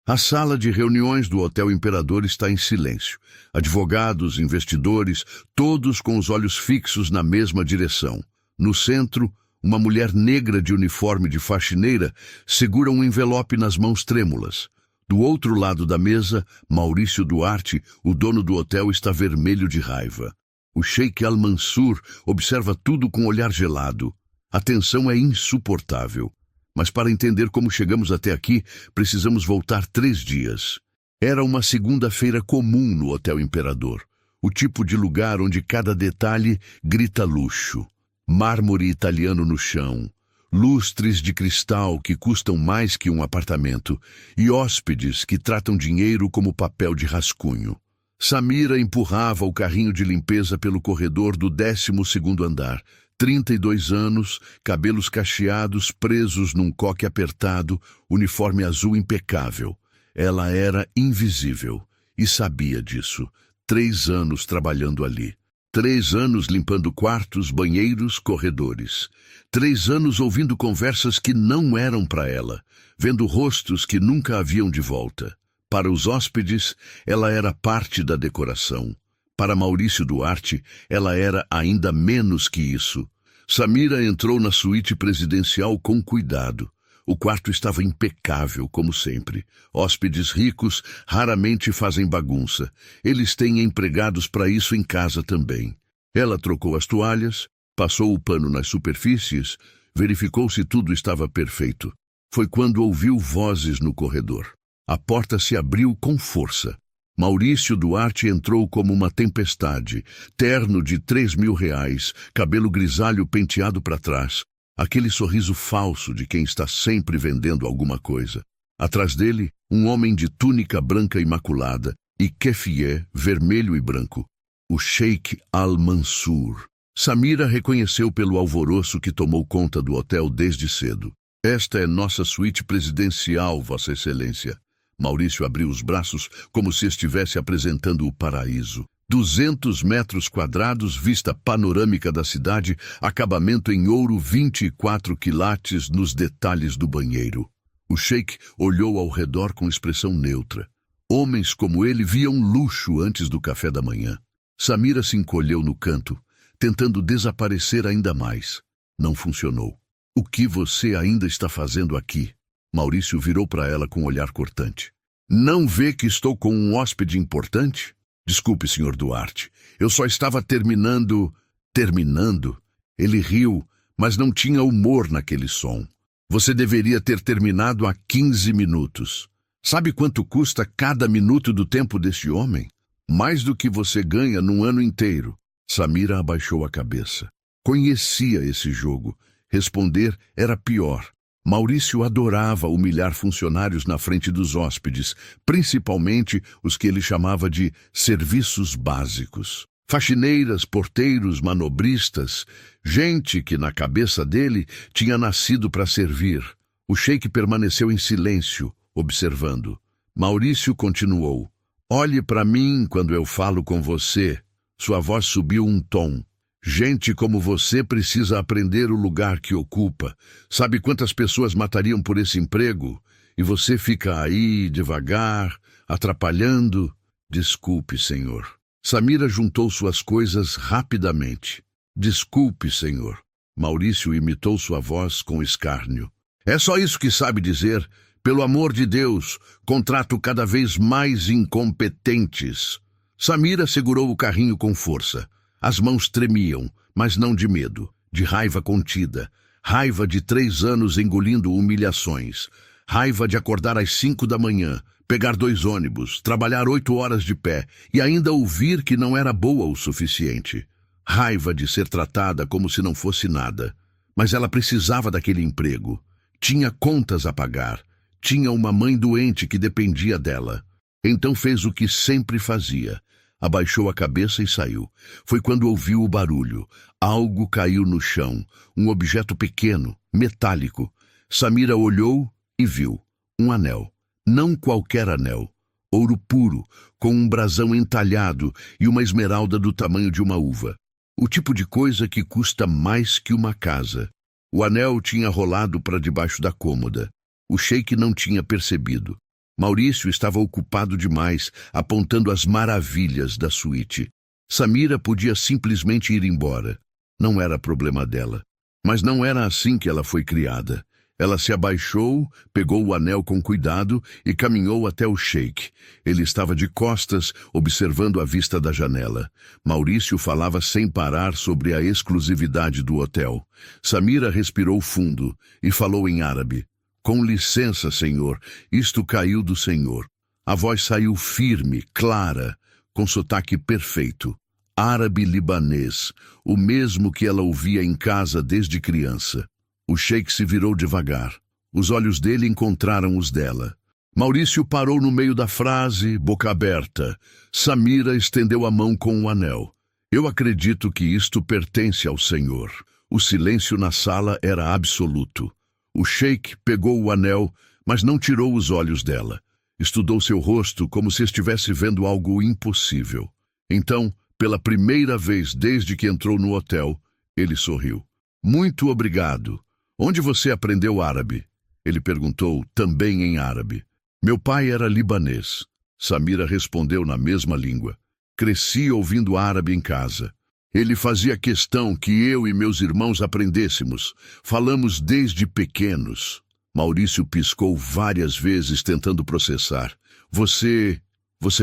A sala de reuniões do Hotel Imperador está em silêncio. Advogados, investidores, todos com os olhos fixos na mesma direção. No centro, uma mulher negra de uniforme de faxineira segura um envelope nas mãos trêmulas. Do outro lado da mesa, Maurício Duarte, o dono do hotel, está vermelho de raiva. O Sheik Al-Mansur observa tudo com olhar gelado. A tensão é insuportável. Mas para entender como chegamos até aqui, precisamos voltar 3 dias. Era uma segunda-feira comum no Hotel Imperador. O tipo de lugar onde cada detalhe grita luxo. Mármore italiano no chão, lustres de cristal que custam mais que um apartamento e hóspedes que tratam dinheiro como papel de rascunho. Samira empurrava o carrinho de limpeza pelo corredor do 12º andar. 32 anos, cabelos cacheados presos num coque apertado, uniforme azul impecável. Ela era invisível e sabia disso. 3 anos trabalhando ali. 3 anos limpando quartos, banheiros, corredores. 3 anos ouvindo conversas que não eram para ela, vendo rostos que nunca haviam de volta. Para os hóspedes, ela era parte da decoração. Para Maurício Duarte, ela era ainda menos que isso. Samira entrou na suíte presidencial com cuidado. O quarto estava impecável, como sempre. Hóspedes ricos raramente fazem bagunça. Eles têm empregados para isso em casa também. Ela trocou as toalhas, passou o pano nas superfícies, verificou se tudo estava perfeito. Foi quando ouviu vozes no corredor. A porta se abriu com força. Maurício Duarte entrou como uma tempestade, terno de R$3.000, cabelo grisalho penteado para trás, aquele sorriso falso de quem está sempre vendendo alguma coisa. Atrás dele, um homem de túnica branca imaculada e keffieh vermelho e branco, o Sheik Al-Mansur. Samira reconheceu pelo alvoroço que tomou conta do hotel desde cedo. Esta é nossa suíte presidencial, Vossa Excelência. Maurício abriu os braços como se estivesse apresentando o paraíso. 200 metros quadrados, vista panorâmica da cidade, acabamento em ouro, 24 quilates nos detalhes do banheiro. O sheik olhou ao redor com expressão neutra. Homens como ele viam luxo antes do café da manhã. Samira se encolheu no canto, tentando desaparecer ainda mais. Não funcionou. O que você ainda está fazendo aqui? Maurício virou para ela com um olhar cortante. Não vê que estou com um hóspede importante? Desculpe, Sr. Duarte. Eu só estava terminando... Terminando? Ele riu, mas não tinha humor naquele som. Você deveria ter terminado há 15 minutos. Sabe quanto custa cada minuto do tempo deste homem? Mais do que você ganha num ano inteiro. Samira abaixou a cabeça. Conhecia esse jogo. Responder era pior. Maurício adorava humilhar funcionários na frente dos hóspedes, principalmente os que ele chamava de serviços básicos. Faxineiras, porteiros, manobristas, gente que na cabeça dele tinha nascido para servir. O sheik permaneceu em silêncio, observando. Maurício continuou. Olhe para mim quando eu falo com você. Sua voz subiu um tom. Gente como você precisa aprender o lugar que ocupa. Sabe quantas pessoas matariam por esse emprego? E você fica aí, devagar, atrapalhando? Desculpe, senhor. Samira juntou suas coisas rapidamente. Desculpe, senhor. Maurício imitou sua voz com escárnio. É só isso que sabe dizer? Pelo amor de Deus, contrato cada vez mais incompetentes. Samira segurou o carrinho com força. As mãos tremiam, mas não de medo, de raiva contida. Raiva de 3 anos engolindo humilhações. Raiva de acordar às 5 da manhã, pegar 2 ônibus, trabalhar 8 horas de pé e ainda ouvir que não era boa o suficiente. Raiva de ser tratada como se não fosse nada. Mas ela precisava daquele emprego. Tinha contas a pagar. Tinha uma mãe doente que dependia dela. Então fez o que sempre fazia. Abaixou a cabeça e saiu. Foi quando ouviu o barulho. Algo caiu no chão. Um objeto pequeno, metálico. Samira olhou e viu. Um anel. Não qualquer anel. Ouro puro, com um brasão entalhado e uma esmeralda do tamanho de uma uva. O tipo de coisa que custa mais que uma casa. O anel tinha rolado para debaixo da cômoda. O sheik não tinha percebido. Maurício estava ocupado demais, apontando as maravilhas da suíte. Samira podia simplesmente ir embora. Não era problema dela. Mas não era assim que ela foi criada. Ela se abaixou, pegou o anel com cuidado e caminhou até o sheik. Ele estava de costas, observando a vista da janela. Maurício falava sem parar sobre a exclusividade do hotel. Samira respirou fundo e falou em árabe. Com licença, senhor, isto caiu do senhor. A voz saiu firme, clara, com sotaque perfeito. Árabe-libanês, o mesmo que ela ouvia em casa desde criança. O sheik se virou devagar. Os olhos dele encontraram os dela. Maurício parou no meio da frase, boca aberta. Samira estendeu a mão com o anel. Eu acredito que isto pertence ao senhor. O silêncio na sala era absoluto. O sheik pegou o anel, mas não tirou os olhos dela. Estudou seu rosto como se estivesse vendo algo impossível. Então, pela primeira vez desde que entrou no hotel, ele sorriu. Muito obrigado. Onde você aprendeu árabe? Ele perguntou, também em árabe. Meu pai era libanês. Samira respondeu na mesma língua. Cresci ouvindo árabe em casa. Ele fazia questão que eu e meus irmãos aprendêssemos. Falamos desde pequenos. Maurício piscou várias vezes tentando processar. Você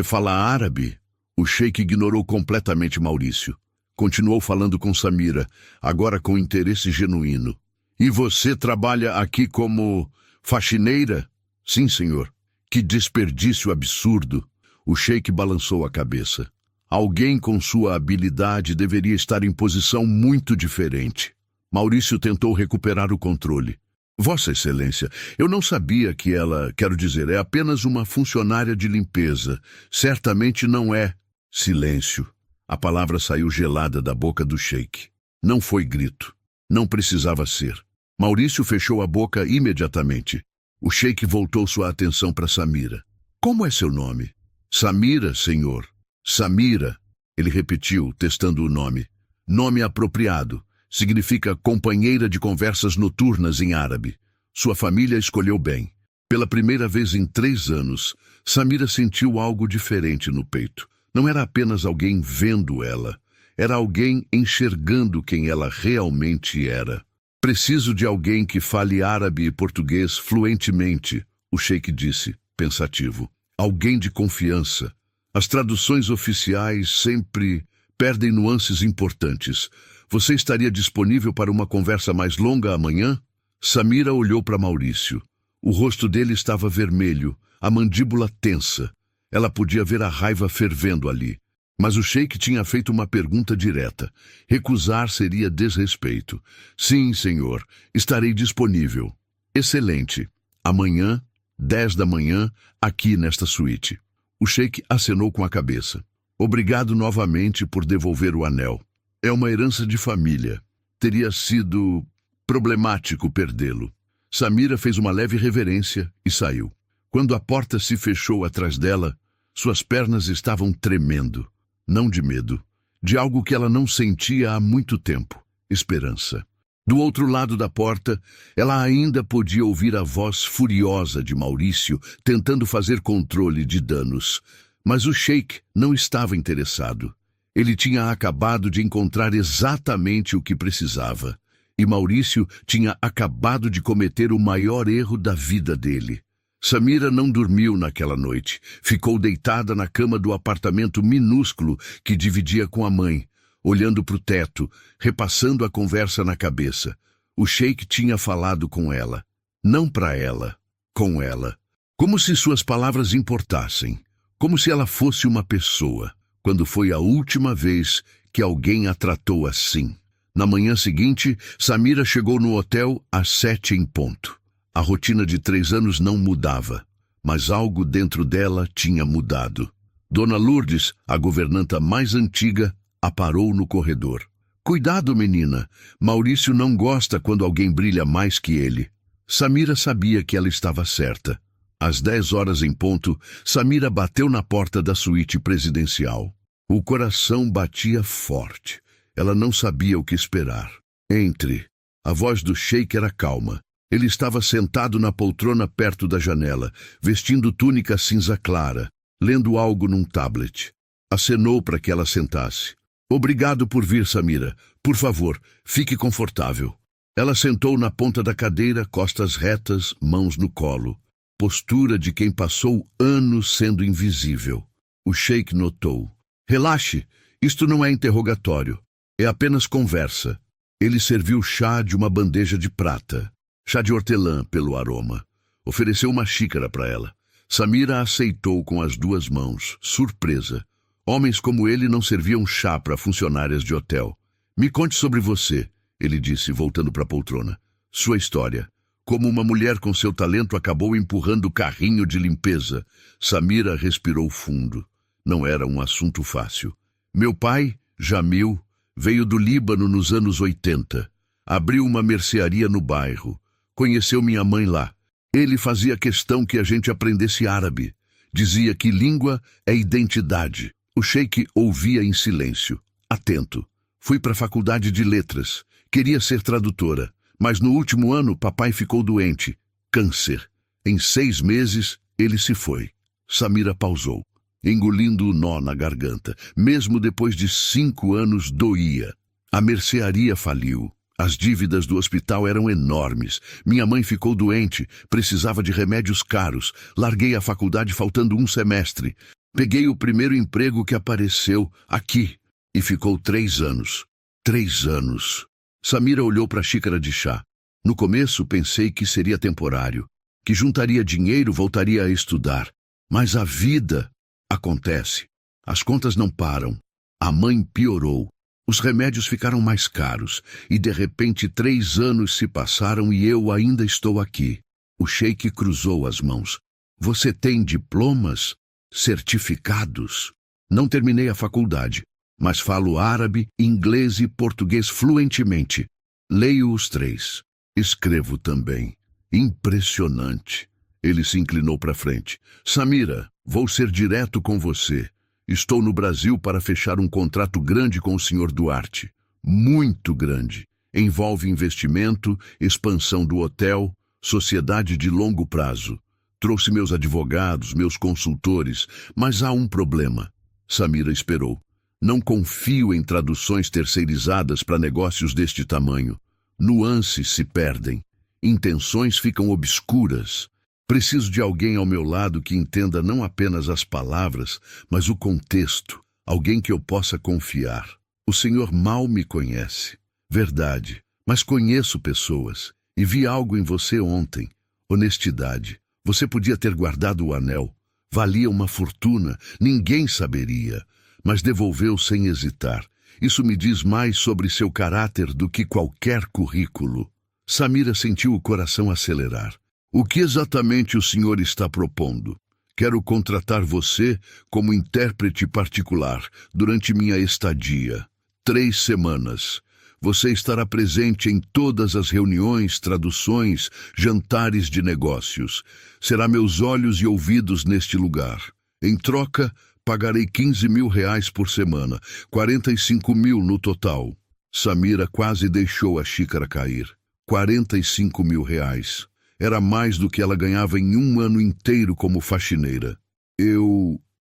fala árabe? O sheik ignorou completamente Maurício. Continuou falando com Samira, agora com interesse genuíno. E você trabalha aqui como faxineira? Sim, senhor. Que desperdício absurdo. O sheik balançou a cabeça. Alguém com sua habilidade deveria estar em posição muito diferente. Maurício tentou recuperar o controle. Vossa Excelência, eu não sabia que ela, quero dizer, é apenas uma funcionária de limpeza. Certamente não é. Silêncio. A palavra saiu gelada da boca do sheik. Não foi grito. Não precisava ser. Maurício fechou a boca imediatamente. O sheik voltou sua atenção para Samira. Como é seu nome? Samira, senhor. Samira. Ele repetiu, testando o nome. Nome apropriado. Significa companheira de conversas noturnas em árabe. Sua família escolheu bem. Pela primeira vez em 3 anos, Samira sentiu algo diferente no peito. Não era apenas alguém vendo ela. Era alguém enxergando quem ela realmente era. Preciso de alguém que fale árabe e português fluentemente, o sheik disse, pensativo. Alguém de confiança. As traduções oficiais sempre perdem nuances importantes. Você estaria disponível para uma conversa mais longa amanhã? Samira olhou para Maurício. O rosto dele estava vermelho, a mandíbula tensa. Ela podia ver a raiva fervendo ali. Mas o sheik tinha feito uma pergunta direta. Recusar seria desrespeito. Sim, senhor, estarei disponível. Excelente. Amanhã, 10 da manhã, aqui nesta suíte. O sheik acenou com a cabeça. Obrigado novamente por devolver o anel. É uma herança de família. Teria sido problemático perdê-lo. Samira fez uma leve reverência e saiu. Quando a porta se fechou atrás dela, suas pernas estavam tremendo. Não de medo, de algo que ela não sentia há muito tempo. Esperança. Do outro lado da porta, ela ainda podia ouvir a voz furiosa de Maurício tentando fazer controle de danos. Mas o sheik não estava interessado. Ele tinha acabado de encontrar exatamente o que precisava. E Maurício tinha acabado de cometer o maior erro da vida dele. Samira não dormiu naquela noite. Ficou deitada na cama do apartamento minúsculo que dividia com a mãe, olhando para o teto, repassando a conversa na cabeça. O sheik tinha falado com ela. Não para ela, com ela. Como se suas palavras importassem. Como se ela fosse uma pessoa. Quando foi a última vez que alguém a tratou assim. Na manhã seguinte, Samira chegou no hotel às 7 em ponto. A rotina de 3 anos não mudava, mas algo dentro dela tinha mudado. Dona Lourdes, a governanta mais antiga, a parou no corredor. Cuidado, menina. Maurício não gosta quando alguém brilha mais que ele. Samira sabia que ela estava certa. Às 10 horas em ponto, Samira bateu na porta da suíte presidencial. O coração batia forte. Ela não sabia o que esperar. Entre. A voz do sheik era calma. Ele estava sentado na poltrona perto da janela, vestindo túnica cinza clara, lendo algo num tablet. Acenou para que ela sentasse. Obrigado por vir, Samira. Por favor, fique confortável. Ela sentou na ponta da cadeira, costas retas, mãos no colo. Postura de quem passou anos sendo invisível. O sheik notou. Relaxe, isto não é interrogatório. É apenas conversa. Ele serviu chá de uma bandeja de prata. Chá de hortelã pelo aroma. Ofereceu uma xícara para ela. Samira aceitou com as duas mãos, surpresa. Homens como ele não serviam chá para funcionárias de hotel. Me conte sobre você, ele disse, voltando para a poltrona. Sua história. Como uma mulher com seu talento acabou empurrando o carrinho de limpeza. Samira respirou fundo. Não era um assunto fácil. Meu pai, Jamil, veio do Líbano nos anos 80. Abriu uma mercearia no bairro. Conheceu minha mãe lá. Ele fazia questão que a gente aprendesse árabe. Dizia que língua é identidade. O sheik ouvia em silêncio, atento. Fui para a faculdade de letras. Queria ser tradutora. Mas no último ano, papai ficou doente. Câncer. Em 6 meses, ele se foi. Samira pausou, engolindo o nó na garganta. Mesmo depois de 5 anos, doía. A mercearia faliu. As dívidas do hospital eram enormes. Minha mãe ficou doente, precisava de remédios caros. Larguei a faculdade faltando 1 semestre. Peguei o primeiro emprego que apareceu, aqui, e ficou 3 anos. 3 anos. Samira olhou para a xícara de chá. No começo pensei que seria temporário, que juntaria dinheiro, voltaria a estudar. Mas a vida acontece. As contas não param. A mãe piorou. Os remédios ficaram mais caros, e de repente 3 anos se passaram e eu ainda estou aqui. O sheik cruzou as mãos. Você tem diplomas? Certificados? Não terminei a faculdade, mas falo árabe, inglês e português fluentemente. Leio os 3. Escrevo também. Impressionante. Ele se inclinou para frente. Samira, vou ser direto com você. Estou no Brasil para fechar um contrato grande com o Sr. Duarte. Muito grande. Envolve investimento, expansão do hotel, sociedade de longo prazo. Trouxe meus advogados, meus consultores, mas há um problema. Samira esperou. Não confio em traduções terceirizadas para negócios deste tamanho. Nuances se perdem. Intenções ficam obscuras. Preciso de alguém ao meu lado que entenda não apenas as palavras, mas o contexto. Alguém que eu possa confiar. O senhor mal me conhece. Verdade. Mas conheço pessoas. E vi algo em você ontem. Honestidade. Você podia ter guardado o anel. Valia uma fortuna. Ninguém saberia. Mas devolveu sem hesitar. Isso me diz mais sobre seu caráter do que qualquer currículo. Samira sentiu o coração acelerar. O que exatamente o senhor está propondo? Quero contratar você como intérprete particular durante minha estadia. 3 semanas. Você estará presente em todas as reuniões, traduções, jantares de negócios. Será meus olhos e ouvidos neste lugar. Em troca, pagarei R$ 15.000 por semana, 45 mil no total. Samira quase deixou a xícara cair. R$ 45.000. Era mais do que ela ganhava em 1 ano inteiro como faxineira.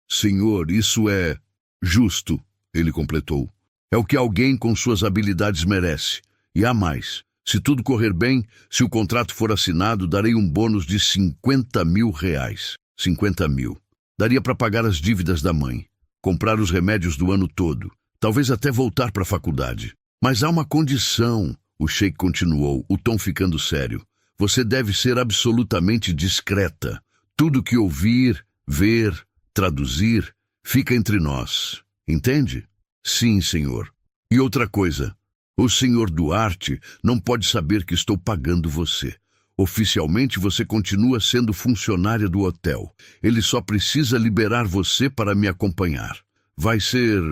Senhor, isso é justo, ele completou. É o que alguém com suas habilidades merece. E há mais. Se tudo correr bem, se o contrato for assinado, darei um bônus de R$ 50.000. 50 mil. Daria para pagar as dívidas da mãe, comprar os remédios do ano todo, talvez até voltar para a faculdade. Mas há uma condição, o sheik continuou, o tom ficando sério. Você deve ser absolutamente discreta. Tudo que ouvir, ver, traduzir, fica entre nós. Entende? Sim, senhor. E outra coisa, o senhor Duarte não pode saber que estou pagando você. Oficialmente você continua sendo funcionária do hotel. Ele só precisa liberar você para me acompanhar. Vai ser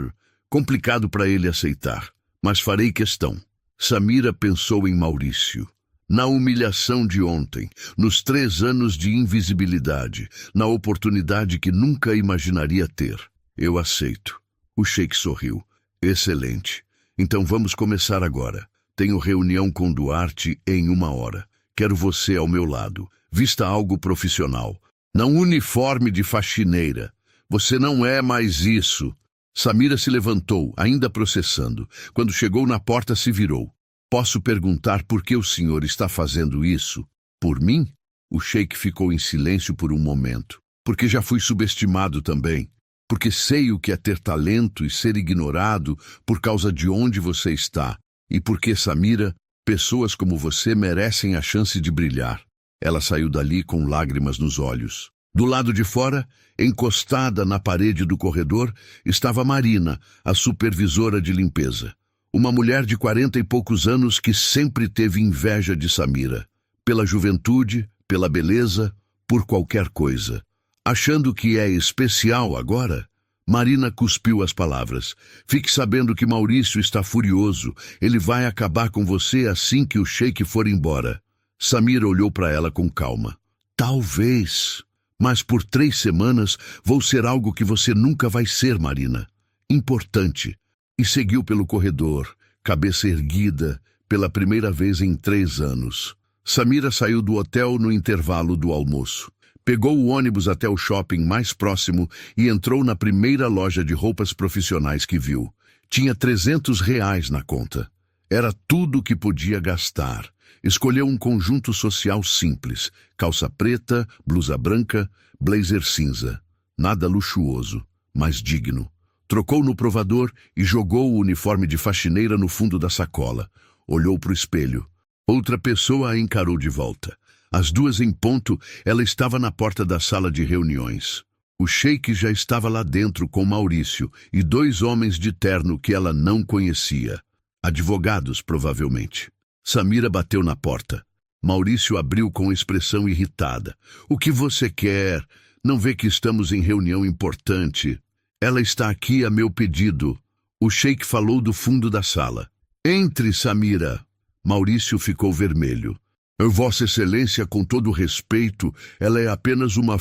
complicado para ele aceitar, mas farei questão. Samira pensou em Maurício. Na humilhação de ontem, nos 3 anos de invisibilidade, na oportunidade que nunca imaginaria ter. Eu aceito. O sheik sorriu. Excelente. Então vamos começar agora. Tenho reunião com Duarte em 1 hora. Quero você ao meu lado. Vista algo profissional. Não uniforme de faxineira. Você não é mais isso. Samira se levantou, ainda processando. Quando chegou na porta, se virou. Posso perguntar por que o senhor está fazendo isso? Por mim? O sheik ficou em silêncio por um momento. Porque já fui subestimado também. Porque sei o que é ter talento e ser ignorado por causa de onde você está. E porque, Samira, pessoas como você merecem a chance de brilhar. Ela saiu dali com lágrimas nos olhos. Do lado de fora, encostada na parede do corredor, estava Marina, a supervisora de limpeza. Uma mulher de 40 e poucos anos que sempre teve inveja de Samira. Pela juventude, pela beleza, por qualquer coisa. Achando que é especial agora, Marina cuspiu as palavras. Fique sabendo que Maurício está furioso. Ele vai acabar com você assim que o sheik for embora. Samira olhou para ela com calma. Talvez, mas por 3 semanas vou ser algo que você nunca vai ser, Marina. Importante. E seguiu pelo corredor, cabeça erguida, pela primeira vez em 3 anos. Samira saiu do hotel no intervalo do almoço. Pegou o ônibus até o shopping mais próximo e entrou na primeira loja de roupas profissionais que viu. Tinha R$ 300 na conta. Era tudo o que podia gastar. Escolheu um conjunto social simples. Calça preta, blusa branca, blazer cinza. Nada luxuoso, mas digno. Trocou no provador e jogou o uniforme de faxineira no fundo da sacola. Olhou para o espelho. Outra pessoa a encarou de volta. Às 2 em ponto, ela estava na porta da sala de reuniões. O sheik já estava lá dentro com Maurício e 2 homens de terno que ela não conhecia. Advogados, provavelmente. Samira bateu na porta. Maurício abriu com expressão irritada. O que você quer? Não vê que estamos em reunião importante? Ela está aqui a meu pedido. O sheik falou do fundo da sala. Entre, Samira. Maurício ficou vermelho. Vossa Excelência, com todo respeito, ela é apenas uma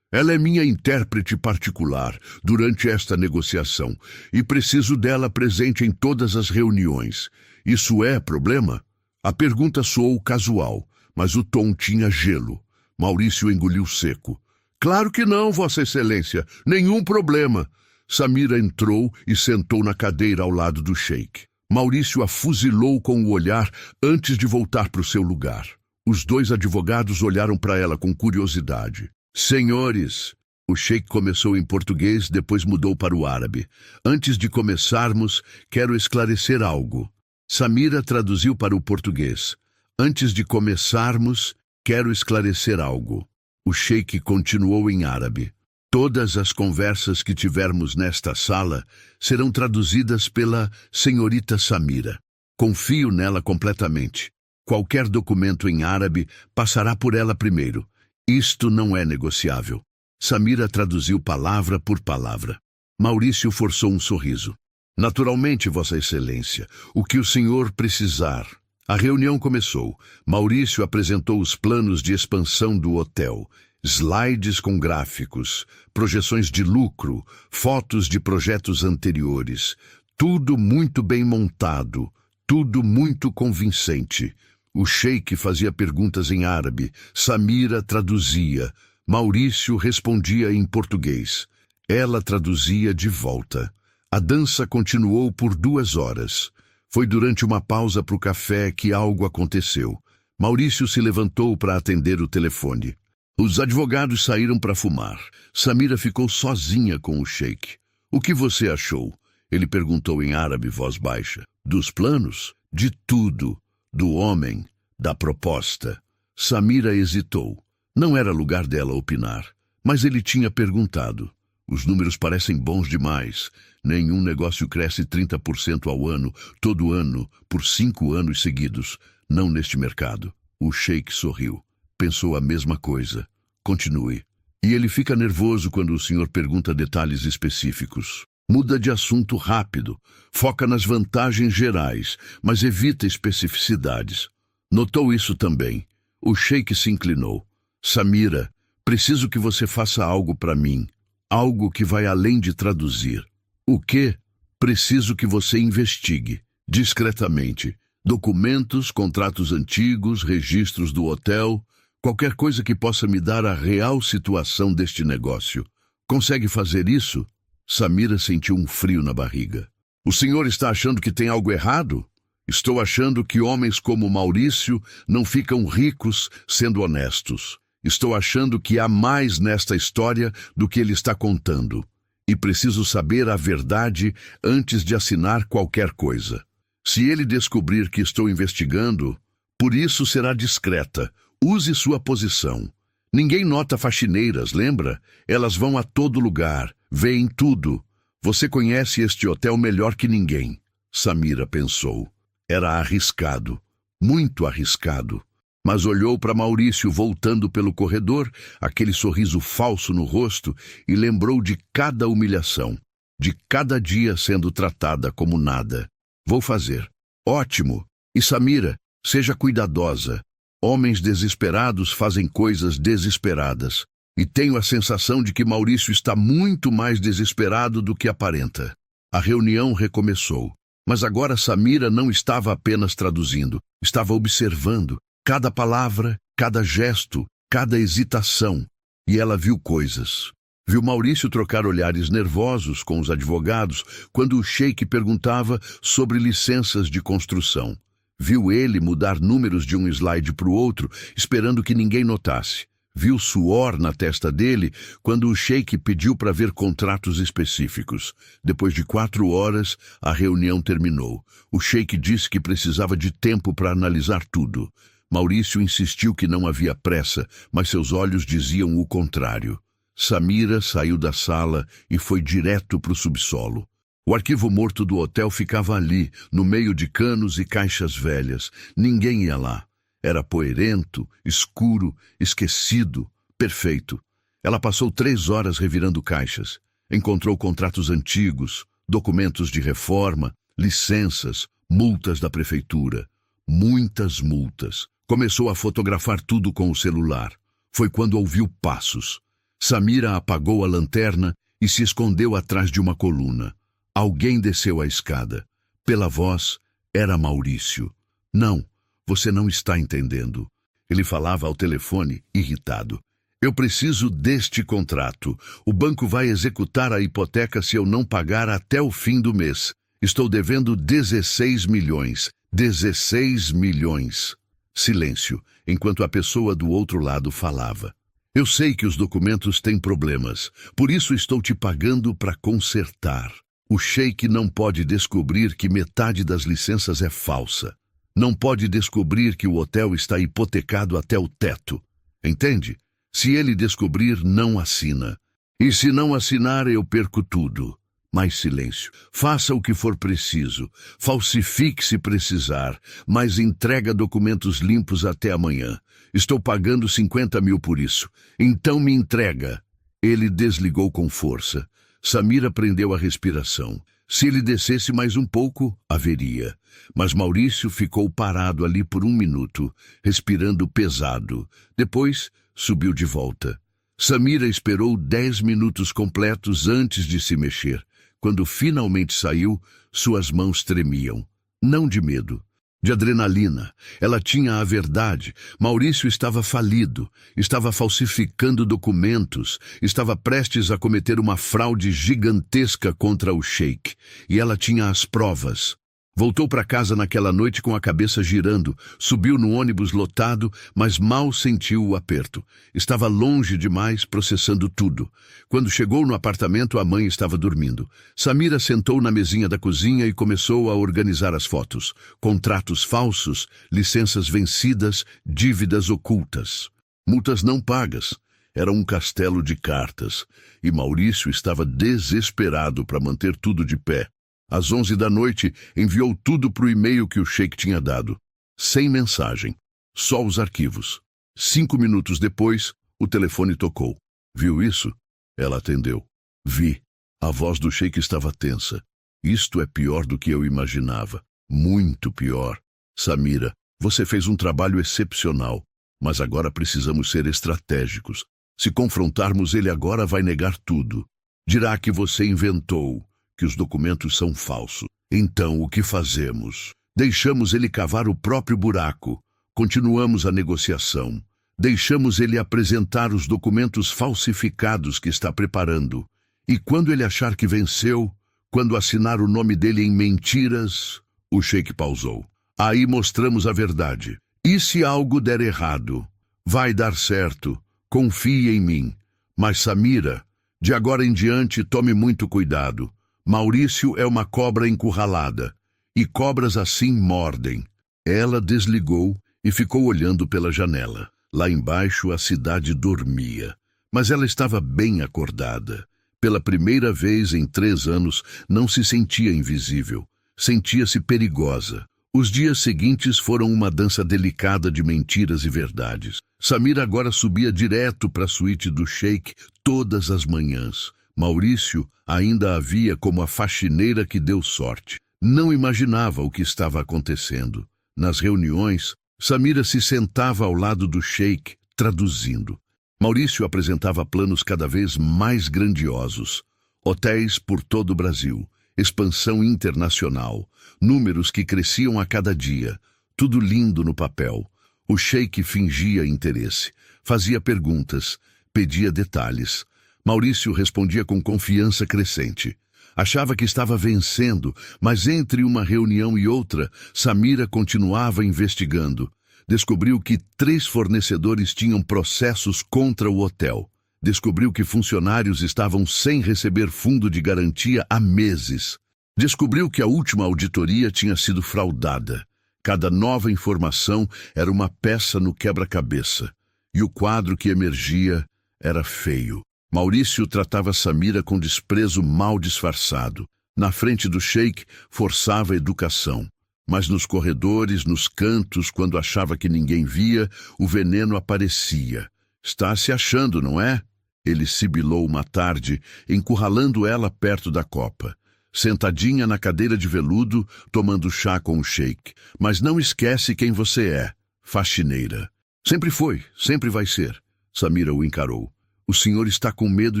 Ela é minha intérprete particular durante esta negociação e preciso dela presente em todas as reuniões. Isso é problema? A pergunta soou casual, mas o tom tinha gelo. Maurício engoliu seco. Claro que não, Vossa Excelência. Nenhum problema. Samira entrou e sentou na cadeira ao lado do sheik. Maurício a fuzilou com o olhar antes de voltar para o seu lugar. Os 2 advogados olharam para ela com curiosidade. Senhores, o sheik começou em português, depois mudou para o árabe. Antes de começarmos, quero esclarecer algo. Samira traduziu para o português. Antes de começarmos, quero esclarecer algo. O sheik continuou em árabe. Todas as conversas que tivermos nesta sala serão traduzidas pela senhorita Samira. Confio nela completamente. Qualquer documento em árabe passará por ela primeiro. Isto não é negociável. Samira traduziu palavra por palavra. Maurício forçou um sorriso. Naturalmente, Vossa Excelência, o que o senhor precisar. A reunião começou. Maurício apresentou os planos de expansão do hotel. Slides com gráficos, projeções de lucro, fotos de projetos anteriores. Tudo muito bem montado, tudo muito convincente. O sheik fazia perguntas em árabe, Samira traduzia, Maurício respondia em português. Ela traduzia de volta. A dança continuou por 2 horas. Foi durante uma pausa para o café que algo aconteceu. Maurício se levantou para atender o telefone. Os advogados saíram para fumar. Samira ficou sozinha com o sheik. O que você achou? Ele perguntou em árabe, voz baixa. Dos planos? De tudo. Do homem. Da proposta. Samira hesitou. Não era lugar dela opinar. Mas ele tinha perguntado. Os números parecem bons demais. Nenhum negócio cresce 30% ao ano, todo ano, por 5 anos seguidos. Não neste mercado. O sheik sorriu. Pensou a mesma coisa. Continue. E ele fica nervoso quando o senhor pergunta detalhes específicos. Muda de assunto rápido. Foca nas vantagens gerais, mas evita especificidades. Notou isso também. O sheik se inclinou. Samira, preciso que você faça algo para mim. Algo que vai além de traduzir. O quê? Preciso que você investigue, discretamente. Documentos, contratos antigos, registros do hotel, qualquer coisa que possa me dar a real situação deste negócio. Consegue fazer isso? Samira sentiu um frio na barriga. O senhor está achando que tem algo errado? Estou achando que homens como Maurício não ficam ricos sendo honestos. Estou achando que há mais nesta história do que ele está contando. E preciso saber a verdade antes de assinar qualquer coisa. Se ele descobrir que estou investigando, por isso será discreta. Use sua posição. Ninguém nota faxineiras, lembra? Elas vão a todo lugar, veem tudo. Você conhece este hotel melhor que ninguém. Samira pensou. Era arriscado, muito arriscado. Mas olhou para Maurício voltando pelo corredor, aquele sorriso falso no rosto, e lembrou de cada humilhação, de cada dia sendo tratada como nada. Vou fazer. Ótimo. E Samira, seja cuidadosa. Homens desesperados fazem coisas desesperadas. E tenho a sensação de que Maurício está muito mais desesperado do que aparenta. A reunião recomeçou. Mas agora Samira não estava apenas traduzindo, estava observando cada palavra, cada gesto, cada hesitação. E ela viu coisas. Viu Maurício trocar olhares nervosos com os advogados quando o sheik perguntava sobre licenças de construção. Viu ele mudar números de um slide para o outro, esperando que ninguém notasse. Viu suor na testa dele quando o sheik pediu para ver contratos específicos. Depois de 4 horas, a reunião terminou. O sheik disse que precisava de tempo para analisar tudo. Maurício insistiu que não havia pressa, mas seus olhos diziam o contrário. Samira saiu da sala e foi direto para o subsolo. O arquivo morto do hotel ficava ali, no meio de canos e caixas velhas. Ninguém ia lá. Era poeirento, escuro, esquecido, perfeito. Ela passou 3 horas revirando caixas. Encontrou contratos antigos, documentos de reforma, licenças, multas da prefeitura. Muitas multas. Começou a fotografar tudo com o celular. Foi quando ouviu passos. Samira apagou a lanterna e se escondeu atrás de uma coluna. Alguém desceu a escada. Pela voz, era Maurício. Não. Você não está entendendo. Ele falava ao telefone, irritado. Eu preciso deste contrato. O banco vai executar a hipoteca se eu não pagar até o fim do mês. Estou devendo 16 milhões. 16 milhões. Silêncio, enquanto a pessoa do outro lado falava. Eu sei que os documentos têm problemas. Por isso estou te pagando para consertar. O sheik não pode descobrir que metade das licenças é falsa. Não pode descobrir que o hotel está hipotecado até o teto. Entende? Se ele descobrir, não assina. E se não assinar, eu perco tudo. Mais silêncio. Faça o que for preciso. Falsifique se precisar, mas entrega documentos limpos até amanhã. Estou pagando 50 mil por isso. Então me entrega. Ele desligou com força. Samira prendeu a respiração. Se ele descesse mais um pouco, haveria. Mas Maurício ficou parado ali por 1 minuto, respirando pesado. Depois, subiu de volta. Samira esperou 10 minutos completos antes de se mexer. Quando finalmente saiu, suas mãos tremiam. Não de medo, de adrenalina. Ela tinha a verdade. Maurício estava falido, estava falsificando documentos, estava prestes a cometer uma fraude gigantesca contra o sheik. E ela tinha as provas. Voltou para casa naquela noite com a cabeça girando, subiu no ônibus lotado, mas mal sentiu o aperto. Estava longe demais, processando tudo. Quando chegou no apartamento, a mãe estava dormindo. Samira sentou na mesinha da cozinha e começou a organizar as fotos. Contratos falsos, licenças vencidas, dívidas ocultas. Multas não pagas. Era um castelo de cartas. E Maurício estava desesperado para manter tudo de pé. Às 11 da noite, enviou tudo para o e-mail que o sheik tinha dado. Sem mensagem. Só os arquivos. 5 minutos depois, o telefone tocou. Viu isso? Ela atendeu. Vi. A voz do sheik estava tensa. Isto é pior do que eu imaginava. Muito pior. Samira, você fez um trabalho excepcional. Mas agora precisamos ser estratégicos. Se confrontarmos ele agora, vai negar tudo. Dirá que você inventou, que os documentos são falsos. Então, o que fazemos? Deixamos ele cavar o próprio buraco. Continuamos a negociação. Deixamos ele apresentar os documentos falsificados que está preparando. E quando ele achar que venceu, quando assinar o nome dele em mentiras, o Sheik pausou. Aí mostramos a verdade. E se algo der errado? Vai dar certo. Confie em mim. Mas Samira, de agora em diante tome muito cuidado. Maurício é uma cobra encurralada. E cobras assim mordem. Ela desligou e ficou olhando pela janela. Lá embaixo a cidade dormia. Mas ela estava bem acordada. Pela primeira vez em 3 anos, não se sentia invisível. Sentia-se perigosa. Os dias seguintes foram uma dança delicada de mentiras e verdades. Samira agora subia direto para a suíte do Sheik todas as manhãs. Maurício ainda a via como a faxineira que deu sorte. Não imaginava o que estava acontecendo. Nas reuniões, Samira se sentava ao lado do Sheik, traduzindo. Maurício apresentava planos cada vez mais grandiosos. Hotéis por todo o Brasil, expansão internacional, números que cresciam a cada dia, tudo lindo no papel. O Sheik fingia interesse, fazia perguntas, pedia detalhes. Maurício respondia com confiança crescente. Achava que estava vencendo, mas entre uma reunião e outra, Samira continuava investigando. Descobriu que 3 fornecedores tinham processos contra o hotel. Descobriu que funcionários estavam sem receber fundo de garantia há meses. Descobriu que a última auditoria tinha sido fraudada. Cada nova informação era uma peça no quebra-cabeça. E o quadro que emergia era feio. Maurício tratava Samira com desprezo mal disfarçado. Na frente do Sheik, forçava a educação. Mas nos corredores, nos cantos, quando achava que ninguém via, o veneno aparecia. Está se achando, não é? Ele sibilou uma tarde, encurralando ela perto da copa. Sentadinha na cadeira de veludo, tomando chá com o Sheik. Mas não esquece quem você é. Faxineira. Sempre foi, sempre vai ser. Samira o encarou. O senhor está com medo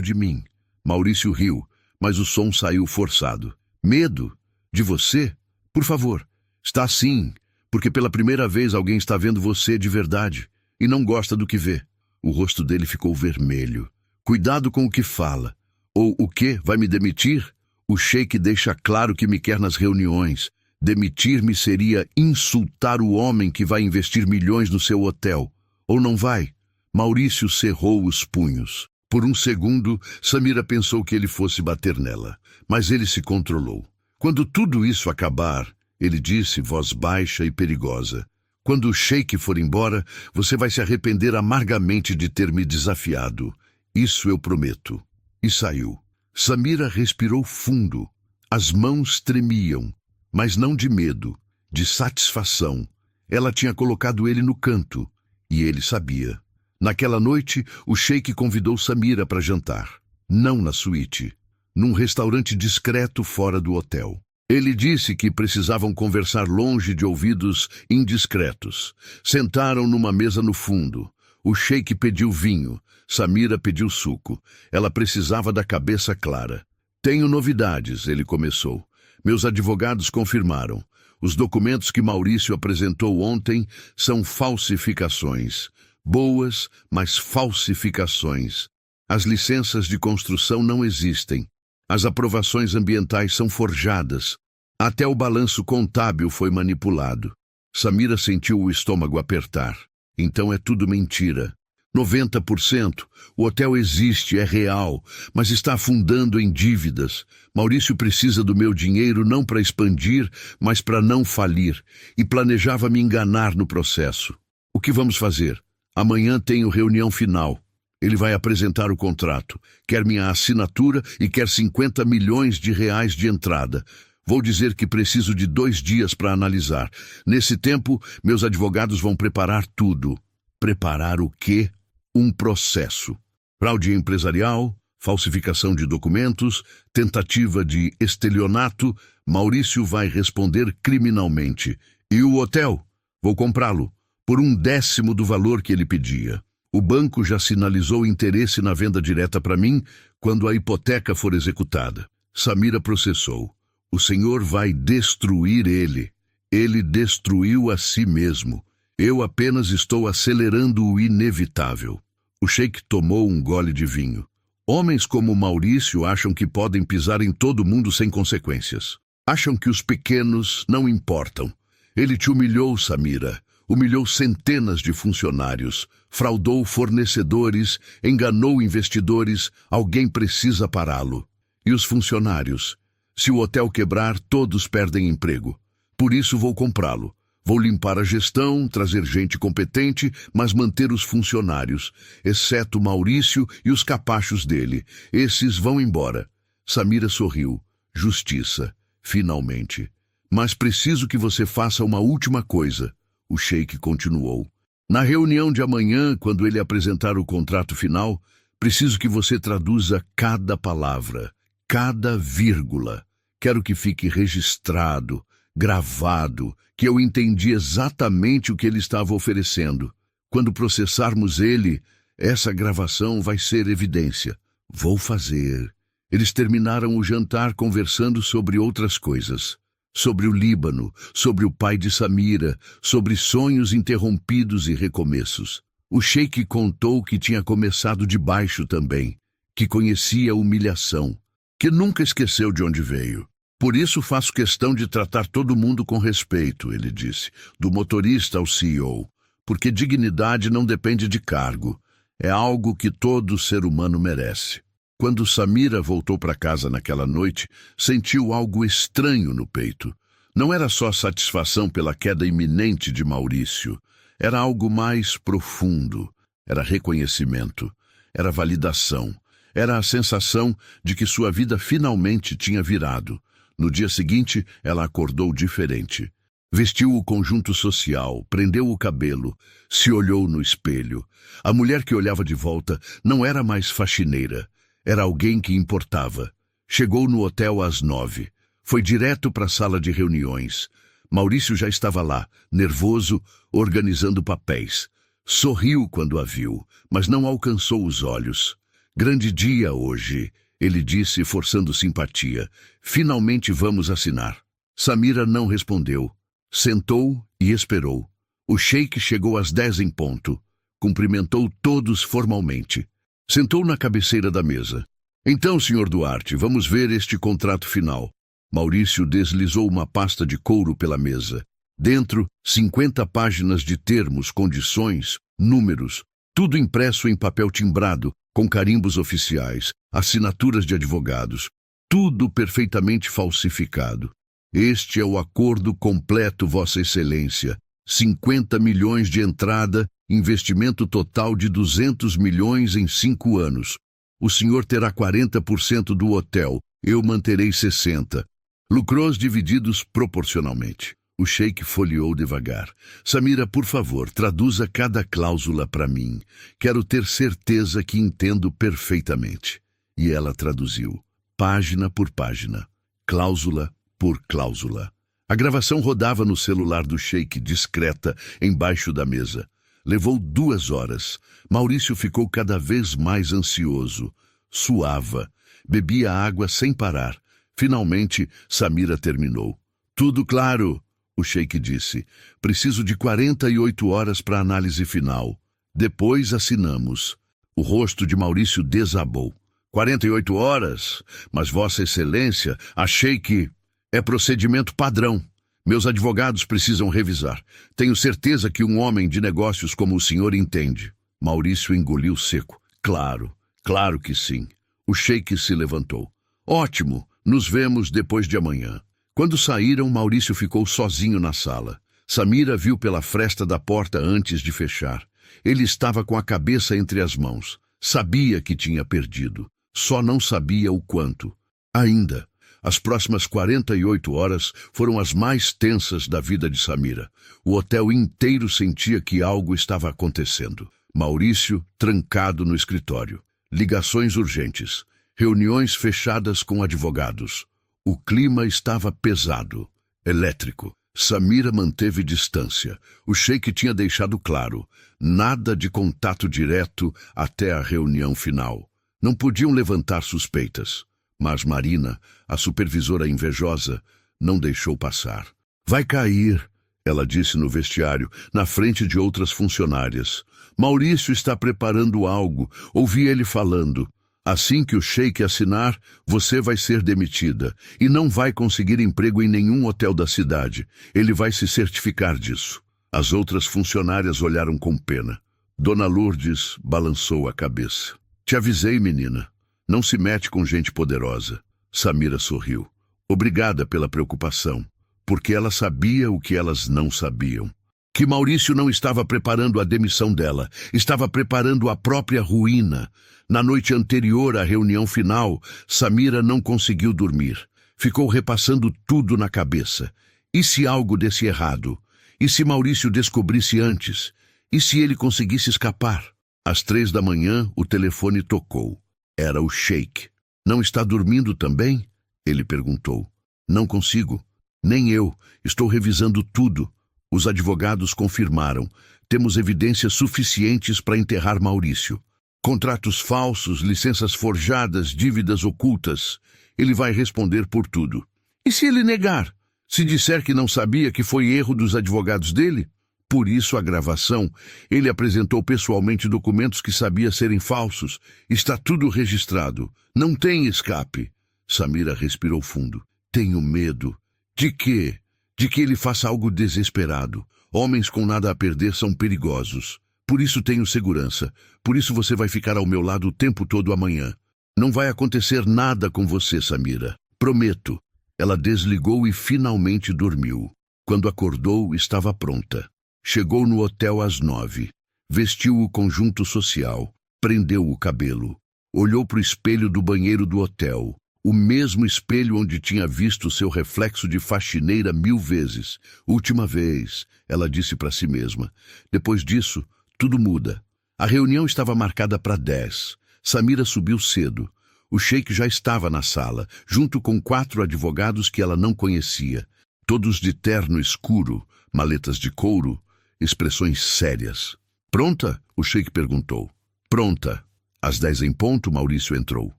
de mim. Maurício riu, mas o som saiu forçado. Medo? De você? Por favor. Está sim, porque pela primeira vez alguém está vendo você de verdade e não gosta do que vê. O rosto dele ficou vermelho. Cuidado com o que fala. Ou o quê? Vai me demitir? O Sheik deixa claro que me quer nas reuniões. Demitir-me seria insultar o homem que vai investir milhões no seu hotel. Ou não vai? Maurício cerrou os punhos. Por um segundo, Samira pensou que ele fosse bater nela, mas ele se controlou. Quando tudo isso acabar, ele disse, voz baixa e perigosa, quando o Sheik for embora, você vai se arrepender amargamente de ter me desafiado. Isso eu prometo. E saiu. Samira respirou fundo. As mãos tremiam, mas não de medo, de satisfação. Ela tinha colocado ele no canto, e ele sabia. Naquela noite, o Sheik convidou Samira para jantar. Não na suíte, num restaurante discreto fora do hotel. Ele disse que precisavam conversar longe de ouvidos indiscretos. Sentaram numa mesa no fundo. O Sheik pediu vinho. Samira pediu suco. Ela precisava da cabeça clara. Tenho novidades, ele começou. Meus advogados confirmaram. Os documentos que Maurício apresentou ontem são falsificações. Boas, mas falsificações. As licenças de construção não existem. As aprovações ambientais são forjadas. Até o balanço contábil foi manipulado. Samira sentiu o estômago apertar. Então é tudo mentira. 90%. O hotel existe, é real, mas está afundando em dívidas. Maurício precisa do meu dinheiro não para expandir, mas para não falir. E planejava me enganar no processo. O que vamos fazer? Amanhã tenho reunião final. Ele vai apresentar o contrato. Quer minha assinatura e quer 50 milhões de reais de entrada. Vou dizer que preciso de 2 dias para analisar. Nesse tempo, meus advogados vão preparar tudo. Preparar o quê? Um processo. Fraude empresarial, falsificação de documentos, tentativa de estelionato. Maurício vai responder criminalmente. E o hotel? Vou comprá-lo. Por 1/10 do valor que ele pedia. O banco já sinalizou interesse na venda direta para mim quando a hipoteca for executada. Samira processou. O senhor vai destruir ele. Ele destruiu a si mesmo. Eu apenas estou acelerando o inevitável. O sheik tomou um gole de vinho. Homens como Maurício acham que podem pisar em todo mundo sem consequências. Acham que os pequenos não importam. Ele te humilhou, Samira. Humilhou centenas de funcionários. Fraudou fornecedores. Enganou investidores. Alguém precisa pará-lo. E os funcionários? Se o hotel quebrar, todos perdem emprego. Por isso vou comprá-lo. Vou limpar a gestão, trazer gente competente, mas manter os funcionários, exceto Maurício e os capachos dele. Esses vão embora. Samira sorriu. Justiça. Finalmente. Mas preciso que você faça uma última coisa. O sheik continuou. Na reunião de amanhã, quando ele apresentar o contrato final, preciso que você traduza cada palavra, cada vírgula. Quero que fique registrado, gravado, que eu entendi exatamente o que ele estava oferecendo. Quando processarmos ele, essa gravação vai ser evidência. Vou fazer. Eles terminaram o jantar conversando sobre outras coisas. Sobre o Líbano, sobre o pai de Samira, sobre sonhos interrompidos e recomeços. O sheik contou que tinha começado de baixo também, que conhecia a humilhação, que nunca esqueceu de onde veio. Por isso faço questão de tratar todo mundo com respeito, ele disse, do motorista ao CEO, porque dignidade não depende de cargo, é algo que todo ser humano merece. Quando Samira voltou para casa naquela noite, sentiu algo estranho no peito. Não era só satisfação pela queda iminente de Maurício, era algo mais profundo, era reconhecimento, era validação, era a sensação de que sua vida finalmente tinha virado. No dia seguinte, ela acordou diferente. Vestiu o conjunto social, prendeu o cabelo, se olhou no espelho. A mulher que olhava de volta não era mais faxineira, era alguém que importava. Chegou no hotel às 9. Foi direto para a sala de reuniões. Maurício já estava lá, nervoso, organizando papéis. Sorriu quando a viu, mas não alcançou os olhos. Grande dia hoje, ele disse, forçando simpatia. Finalmente vamos assinar. Samira não respondeu. Sentou e esperou. O sheik chegou às 10 em ponto. Cumprimentou todos formalmente. Sentou na cabeceira da mesa. Então, Sr. Duarte, vamos ver este contrato final. Maurício deslizou uma pasta de couro pela mesa. Dentro, 50 páginas de termos, condições, números, tudo impresso em papel timbrado, com carimbos oficiais, assinaturas de advogados, tudo perfeitamente falsificado. Este é o acordo completo, Vossa Excelência. 50 milhões de entrada, investimento total de 200 milhões em 5 anos. O senhor terá 40% do hotel, eu manterei 60%. Lucros divididos proporcionalmente. O sheik folheou devagar. Samira, por favor, traduza cada cláusula para mim. Quero ter certeza que entendo perfeitamente. E ela traduziu, página por página, cláusula por cláusula. A gravação rodava no celular do sheik, discreta, embaixo da mesa. Levou 2 horas. Maurício ficou cada vez mais ansioso. Suava. Bebia água sem parar. Finalmente, Samira terminou. Tudo claro, o sheik disse. Preciso de 48 horas para a análise final. Depois assinamos. O rosto de Maurício desabou. 48 horas? Mas Vossa Excelência, achei que... É procedimento padrão. Meus advogados precisam revisar. Tenho certeza que um homem de negócios como o senhor entende. Maurício engoliu seco. Claro que sim. O sheik se levantou. Ótimo, nos vemos depois de amanhã. Quando saíram, Maurício ficou sozinho na sala. Samira viu pela fresta da porta antes de fechar. Ele estava com a cabeça entre as mãos. Sabia que tinha perdido. Só não sabia o quanto. Ainda. As próximas 48 horas foram as mais tensas da vida de Samira. O hotel inteiro sentia que algo estava acontecendo. Maurício, trancado no escritório. Ligações urgentes. Reuniões fechadas com advogados. O clima estava pesado, elétrico. Samira manteve distância. O sheik tinha deixado claro. Nada de contato direto até a reunião final. Não podiam levantar suspeitas. Mas Marina, a supervisora invejosa, não deixou passar. Vai cair, ela disse no vestiário, na frente de outras funcionárias. Maurício está preparando algo. Ouvi ele falando. Assim que o sheik assinar, você vai ser demitida e não vai conseguir emprego em nenhum hotel da cidade. Ele vai se certificar disso. As outras funcionárias olharam com pena. Dona Lourdes balançou a cabeça. Te avisei, menina. Não se mete com gente poderosa. Samira sorriu. Obrigada pela preocupação, porque ela sabia o que elas não sabiam. Que Maurício não estava preparando a demissão dela, estava preparando a própria ruína. Na noite anterior à reunião final, Samira não conseguiu dormir. Ficou repassando tudo na cabeça. E se algo desse errado? E se Maurício descobrisse antes? E se ele conseguisse escapar? Às 3 da manhã, o telefone tocou. Era o sheik. Não está dormindo também? Ele perguntou. Não consigo. Nem eu. Estou revisando tudo. Os advogados confirmaram. Temos evidências suficientes para enterrar Maurício. Contratos falsos, licenças forjadas, dívidas ocultas. Ele vai responder por tudo. E se ele negar? Se disser que não sabia, que foi erro dos advogados dele? Por isso a gravação. Ele apresentou pessoalmente documentos que sabia serem falsos. Está tudo registrado. Não tem escape. Samira respirou fundo. Tenho medo. De quê? De que ele faça algo desesperado. Homens com nada a perder são perigosos. Por isso tenho segurança. Por isso você vai ficar ao meu lado o tempo todo amanhã. Não vai acontecer nada com você, Samira. Prometo. Ela desligou e finalmente dormiu. Quando acordou, estava pronta. Chegou no hotel às 9. Vestiu o conjunto social. Prendeu o cabelo. Olhou para o espelho do banheiro do hotel. O mesmo espelho onde tinha visto seu reflexo de faxineira 1000 vezes. Última vez, ela disse para si mesma. Depois disso, tudo muda. A reunião estava marcada para 10. Samira subiu cedo. O sheik já estava na sala, junto com 4 advogados que ela não conhecia. Todos de terno escuro, maletas de couro, expressões sérias. Pronta? O sheik perguntou. Pronta. Às 10 em ponto, Maurício entrou.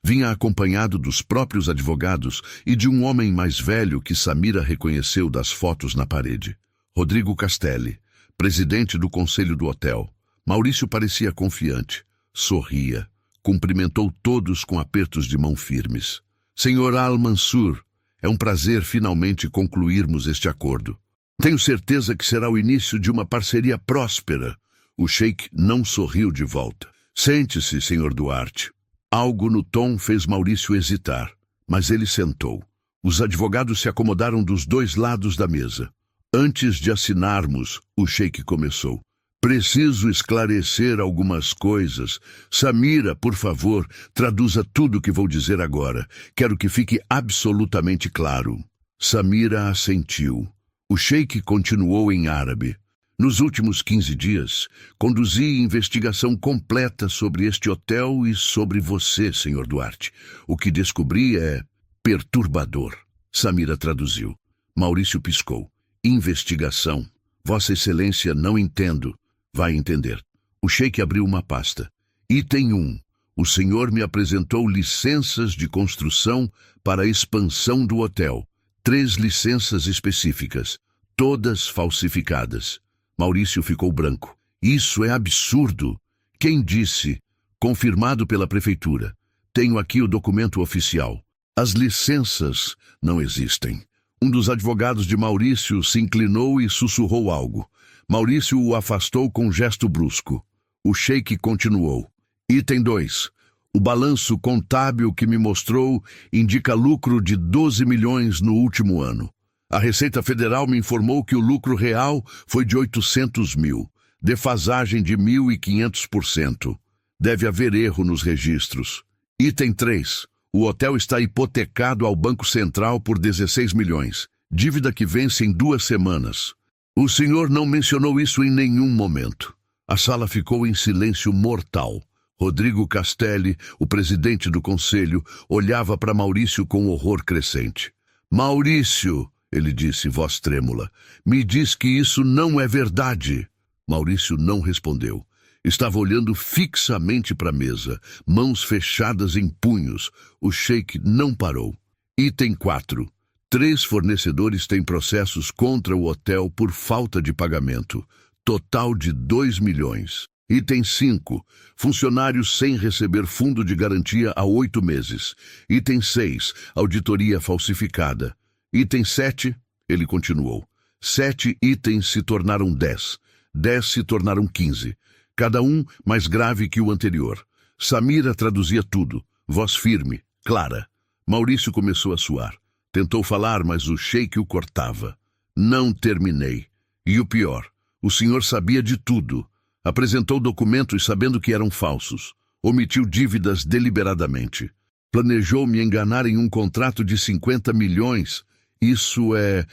Vinha acompanhado dos próprios advogados e de um homem mais velho que Samira reconheceu das fotos na parede. Rodrigo Castelli, presidente do conselho do hotel. Maurício parecia confiante. Sorria. Cumprimentou todos com apertos de mão firmes. Senhor Al-Mansur, é um prazer finalmente concluirmos este acordo. Tenho certeza que será o início de uma parceria próspera. O sheik não sorriu de volta. Sente-se, senhor Duarte. Algo no tom fez Maurício hesitar, mas ele sentou. Os advogados se acomodaram dos 2 lados da mesa. Antes de assinarmos, o sheik começou. Preciso esclarecer algumas coisas. Samira, por favor, traduza tudo o que vou dizer agora. Quero que fique absolutamente claro. Samira assentiu. O sheik continuou em árabe. Nos últimos 15 dias, conduzi investigação completa sobre este hotel e sobre você, senhor Duarte. O que descobri é perturbador. Samira traduziu. Maurício piscou. Investigação. Vossa Excelência, não entendo. Vai entender. O sheik abriu uma pasta. Item 1. O senhor me apresentou licenças de construção para a expansão do hotel. 3 licenças específicas, todas falsificadas. Maurício ficou branco. Isso é absurdo. Quem disse? Confirmado pela prefeitura. Tenho aqui o documento oficial. As licenças não existem. Um dos advogados de Maurício se inclinou e sussurrou algo. Maurício o afastou com um gesto brusco. O sheik continuou. Item 2. O balanço contábil que me mostrou indica lucro de 12 milhões no último ano. A Receita Federal me informou que o lucro real foi de 800 mil, defasagem de 1.500%. Deve haver erro nos registros. Item 3. O hotel está hipotecado ao Banco Central por 16 milhões, dívida que vence em 2 semanas. O senhor não mencionou isso em nenhum momento. A sala ficou em silêncio mortal. Rodrigo Castelli, o presidente do conselho, olhava para Maurício com horror crescente. Maurício, ele disse, voz trêmula, me diz que isso não é verdade. Maurício não respondeu. Estava olhando fixamente para a mesa, mãos fechadas em punhos. O sheik não parou. Item 4. 3 fornecedores têm processos contra o hotel por falta de pagamento. Total de 2 milhões. Item 5. Funcionários sem receber fundo de garantia há 8 meses. Item 6. Auditoria falsificada. Item 7. Ele continuou. 7 itens se tornaram 10. 10 se tornaram 15. Cada um mais grave que o anterior. Samira traduzia tudo. Voz firme, clara. Maurício começou a suar. Tentou falar, mas o sheik o cortava. Não terminei. E o pior, o senhor sabia de tudo. Apresentou documentos sabendo que eram falsos. Omitiu dívidas deliberadamente. Planejou me enganar em um contrato de 50 milhões. Isso é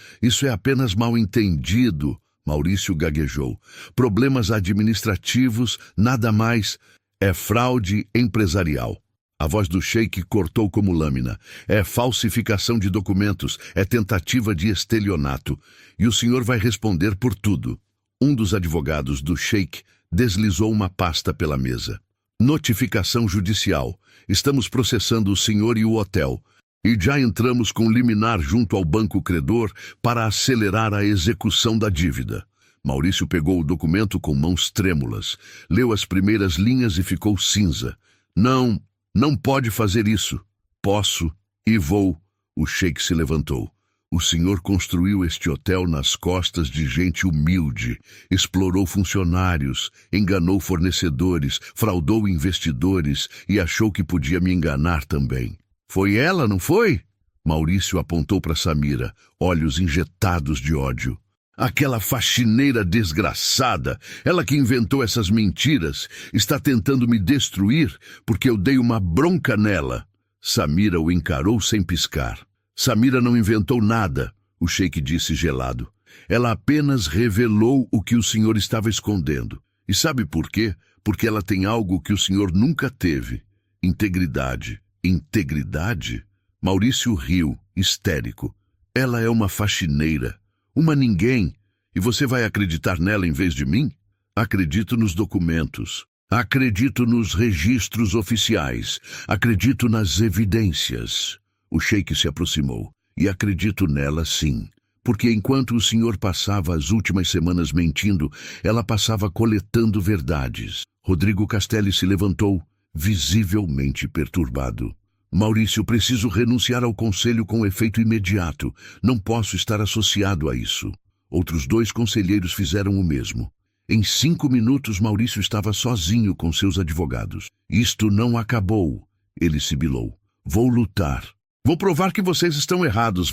apenas mal entendido, Maurício gaguejou. Problemas administrativos, nada mais. É fraude empresarial. A voz do sheik cortou como lâmina. É falsificação de documentos, é tentativa de estelionato. E o senhor vai responder por tudo. Um dos advogados do sheik deslizou uma pasta pela mesa. Notificação judicial. Estamos processando o senhor e o hotel. E já entramos com liminar junto ao banco credor para acelerar a execução da dívida. Maurício pegou o documento com mãos trêmulas. Leu as primeiras linhas e ficou cinza. Não pode fazer isso. Posso e vou. O sheik se levantou. O senhor construiu este hotel nas costas de gente humilde, explorou funcionários, enganou fornecedores, fraudou investidores e achou que podia me enganar também. Foi ela, não foi? Maurício apontou para Samira, olhos injetados de ódio. Aquela faxineira desgraçada, ela que inventou essas mentiras, está tentando me destruir porque eu dei uma bronca nela. Samira o encarou sem piscar. Samira não inventou nada, o sheik disse gelado. Ela apenas revelou o que o senhor estava escondendo. E sabe por quê? Porque ela tem algo que o senhor nunca teve. Integridade. Integridade? Maurício riu, histérico. Ela é uma faxineira. Uma ninguém. E você vai acreditar nela em vez de mim? Acredito nos documentos. Acredito nos registros oficiais. Acredito nas evidências. O sheik se aproximou. E acredito nela, sim. Porque enquanto o senhor passava as últimas semanas mentindo, ela passava coletando verdades. Rodrigo Castelli se levantou, visivelmente perturbado. Maurício, preciso renunciar ao conselho com efeito imediato. Não posso estar associado a isso. Outros 2 conselheiros fizeram o mesmo. Em 5 minutos, Maurício estava sozinho com seus advogados. Isto não acabou, ele sibilou. Vou lutar. Vou provar que vocês estão errados.